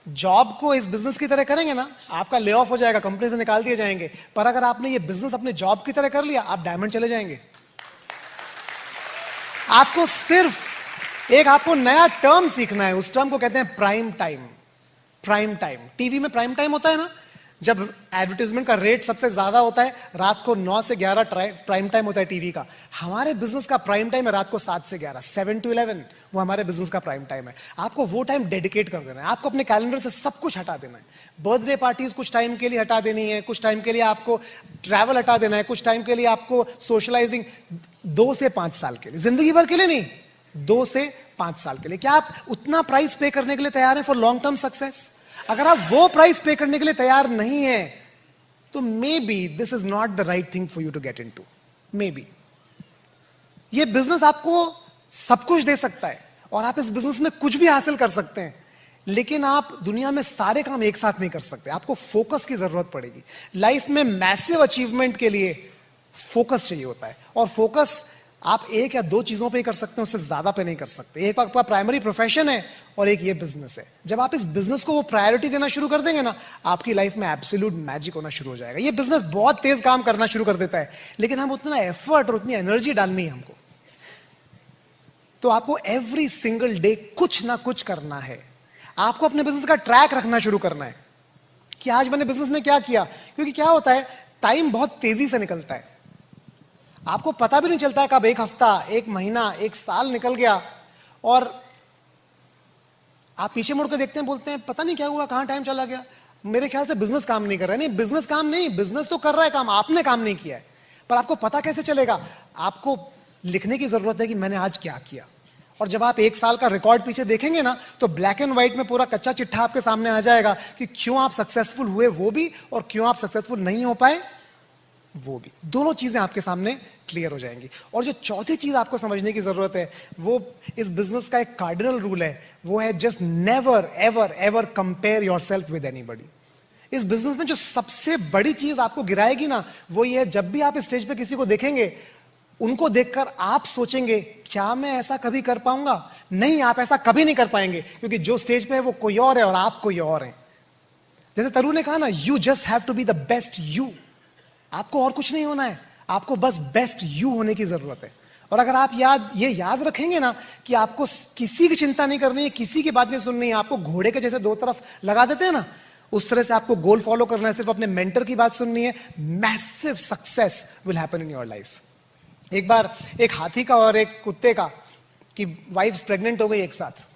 जॉब को इस बिजनेस की तरह करेंगे ना, आपका ले ऑफ हो जाएगा, कंपनी से निकाल दिए जाएंगे। पर अगर आपने ये बिजनेस अपने जॉब की तरह कर लिया, आप डायमंड चले जाएंगे। आपको सिर्फ एक आपको नया टर्म सीखना है। उस टर्म को कहते हैं prime time. Prime time, TV में प्राइम टाइम होता है ना, जब एडवर्टाइजमेंट का रेट सबसे ज्यादा होता है, रात को 9 से 11 प्राइम टाइम होता है टीवी का। हमारे बिजनेस का प्राइम टाइम है रात को 7 से 11, 7 to 11, वो हमारे बिजनेस का प्राइम टाइम है। आपको वो टाइम डेडिकेट कर देना है। आपको अपने कैलेंडर से सब कुछ हटा देना है। बर्थडे पार्टीज कुछ टाइम के लिए हटा देनी है, कुछ टाइम के लिए आपको ट्रैवल हटा देना है, कुछ टाइम के लिए आपको सोशलाइजिंग, 2 से 5 साल के लिए, जिंदगी भर के लिए नहीं, 2 से 5 साल के लिए। क्या आप उतना प्राइस पे करने के लिए तैयार हैं फॉर लॉन्ग टर्म सक्सेस? अगर आप वो प्राइस पे करने के लिए तैयार नहीं है, तो may be this is not the right thing for you to get into. May be ये बिजनेस आपको सब कुछ दे सकता है और आप इस बिजनेस में कुछ भी हासिल कर सकते हैं, लेकिन आप दुनिया में सारे काम एक साथ नहीं कर सकते। आपको फोकस की जरूरत पड़ेगी। लाइफ में मैसिव अचीवमेंट के लिए फोकस चाहिए होता है, और फोकस आप 1 या 2 चीजों पे ही कर सकते हैं, उससे ज्यादा पे नहीं कर सकते। एक आपका प्राइमरी प्रोफेशन है और एक ये बिजनेस है। जब आप इस बिजनेस को वो प्रायोरिटी देना शुरू कर देंगे ना, आपकी लाइफ में एब्सोल्यूट मैजिक होना शुरू हो जाएगा। ये बिजनेस बहुत तेज काम करना शुरू कर देता है, लेकिन हम उतना एफर्ट और उतनी एनर्जी डालनी है हमको। तो आपको एवरी सिंगल डे कुछ ना कुछ करना है। आपको अपने बिजनेस का ट्रैक रखना शुरू करना है कि आज मैंने बिजनेस में क्या किया। क्योंकि क्या होता है, टाइम बहुत तेजी से निकलता है, आपको पता भी नहीं चलता है कब 1 हफ्ता, 1 महीना, 1 साल निकल गया, और आप पीछे मुड़कर देखते हैं, बोलते हैं पता नहीं क्या हुआ, कहां टाइम चला गया। मेरे ख्याल से बिजनेस काम नहीं कर रहा है। नहीं, बिजनेस काम नहीं, बिजनेस तो कर रहा है काम, आपने काम नहीं किया है। पर आपको पता कैसे चलेगा? आपको लिखने की जरूरत है कि मैंने आज क्या किया। और जब आप 1 साल का रिकॉर्ड पीछे देखेंगे ना, तो ब्लैक एंड व्हाइट में पूरा कच्चा चिट्ठा आपके सामने आ जाएगा कि क्यों आप सक्सेसफुल हुए वो भी, और क्यों आप सक्सेसफुल नहीं हो पाए वो भी। दोनों चीजें आपके सामने क्लियर हो जाएंगी। और जो चौथी चीज आपको समझने की जरूरत है, वो इस बिजनेस का एक कार्डिनल रूल है, वो है just never ever ever compare yourself with anybody. इस बिजनेस में जो सबसे बड़ी चीज आपको गिराएगी ना, वो ये है, जब भी आप स्टेज पे किसी को देखेंगे, उनको देखकर आप सोचेंगे क्या मैं ऐसा कभी कर पाऊंगा? नहीं, आप ऐसा कभी नहीं कर पाएंगे, क्योंकि जो स्टेज पे है वो कोई और है और आप कोई और हैं। जैसे तरु ने कहा ना, you just have to be the best you. आपको और कुछ नहीं होना है, आपको बस बेस्ट यू होने की जरूरत है। और अगर आप ये याद रखेंगे ना कि आपको किसी की चिंता नहीं करनी है, किसी की बात नहीं सुननी है, आपको घोड़े के जैसे 2 तरफ लगा देते हैं ना, उस तरह से आपको गोल फॉलो करना है, सिर्फ अपने मेंटर की बात सुननी है, massive success will happen in your life. एक बार एक हाथी का और एक कुत्ते का की वाइफ्स प्रेग्नेंट हो गई एक साथ,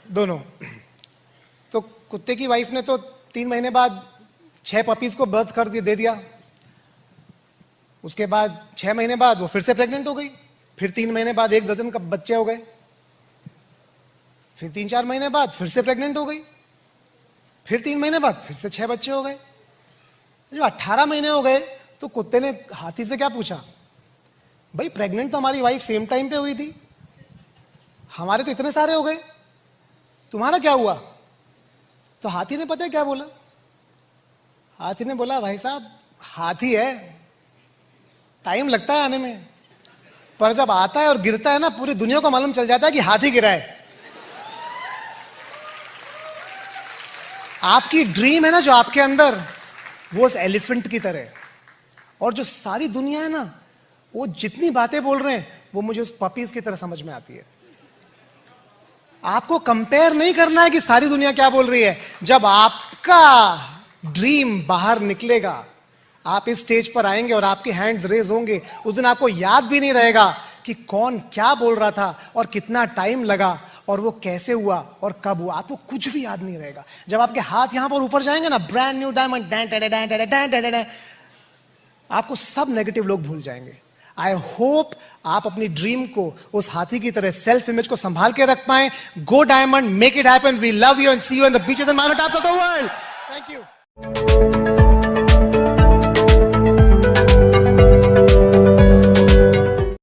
दोनों। तो कुत्ते की वाइफ ने तो 3 महीने बाद 6 पपीज को बर्थ कर दे दिया। उसके बाद 6 महीने बाद वो फिर से प्रेग्नेंट हो गई, फिर 3 महीने बाद 1 डजन का बच्चे हो गए। फिर 3-4 महीने बाद फिर से प्रेग्नेंट हो गई, फिर 3 महीने बाद फिर से 6 बच्चे हो गए। जो 18 महीने हो गए तो कुत्ते ने हाथी से क्या पूछा, भाई प्रेग्नेंट तो हमारी वाइफ सेम टाइम पे हुई थी, हमारे तो इतने सारे हो गए, तुम्हारा क्या हुआ? तो हाथी ने पता है क्या बोला? हाथी ने बोला, भाई साहब हाथी है, टाइम लगता है आने में, पर जब आता है और गिरता है ना, पूरी दुनिया को मालूम चल जाता है कि हाथी गिरा है। आपकी ड्रीम है ना जो आपके अंदर, वो उस एलिफेंट की तरह है। और जो सारी दुनिया है ना, वो जितनी बातें बोल रहे हैं वो मुझे उस पपीज की तरह समझ में आती है। आपको कंपेयर नहीं करना है कि सारी दुनिया क्या बोल रही है। जब आपका ड्रीम बाहर निकलेगा, आप इस स्टेज पर आएंगे और आपके हैंड्स रेज होंगे, उस दिन आपको याद भी नहीं रहेगा कि कौन क्या बोल रहा था और कितना टाइम लगा और वो कैसे हुआ और कब हुआ, आपको कुछ भी याद नहीं रहेगा। जब आपके हाथ यहां पर ऊपर जाएंगे ना, ब्रांड न्यू डायमंड, आपको सब नेगेटिव लोग भूल जाएंगे। आई होप आप अपनी ड्रीम को उस हाथी की तरह सेल्फ इमेज को संभाल के रख पाए। Go diamond, make it happen, we love you and see you in the beaches and mountain tops of the world. Thank you.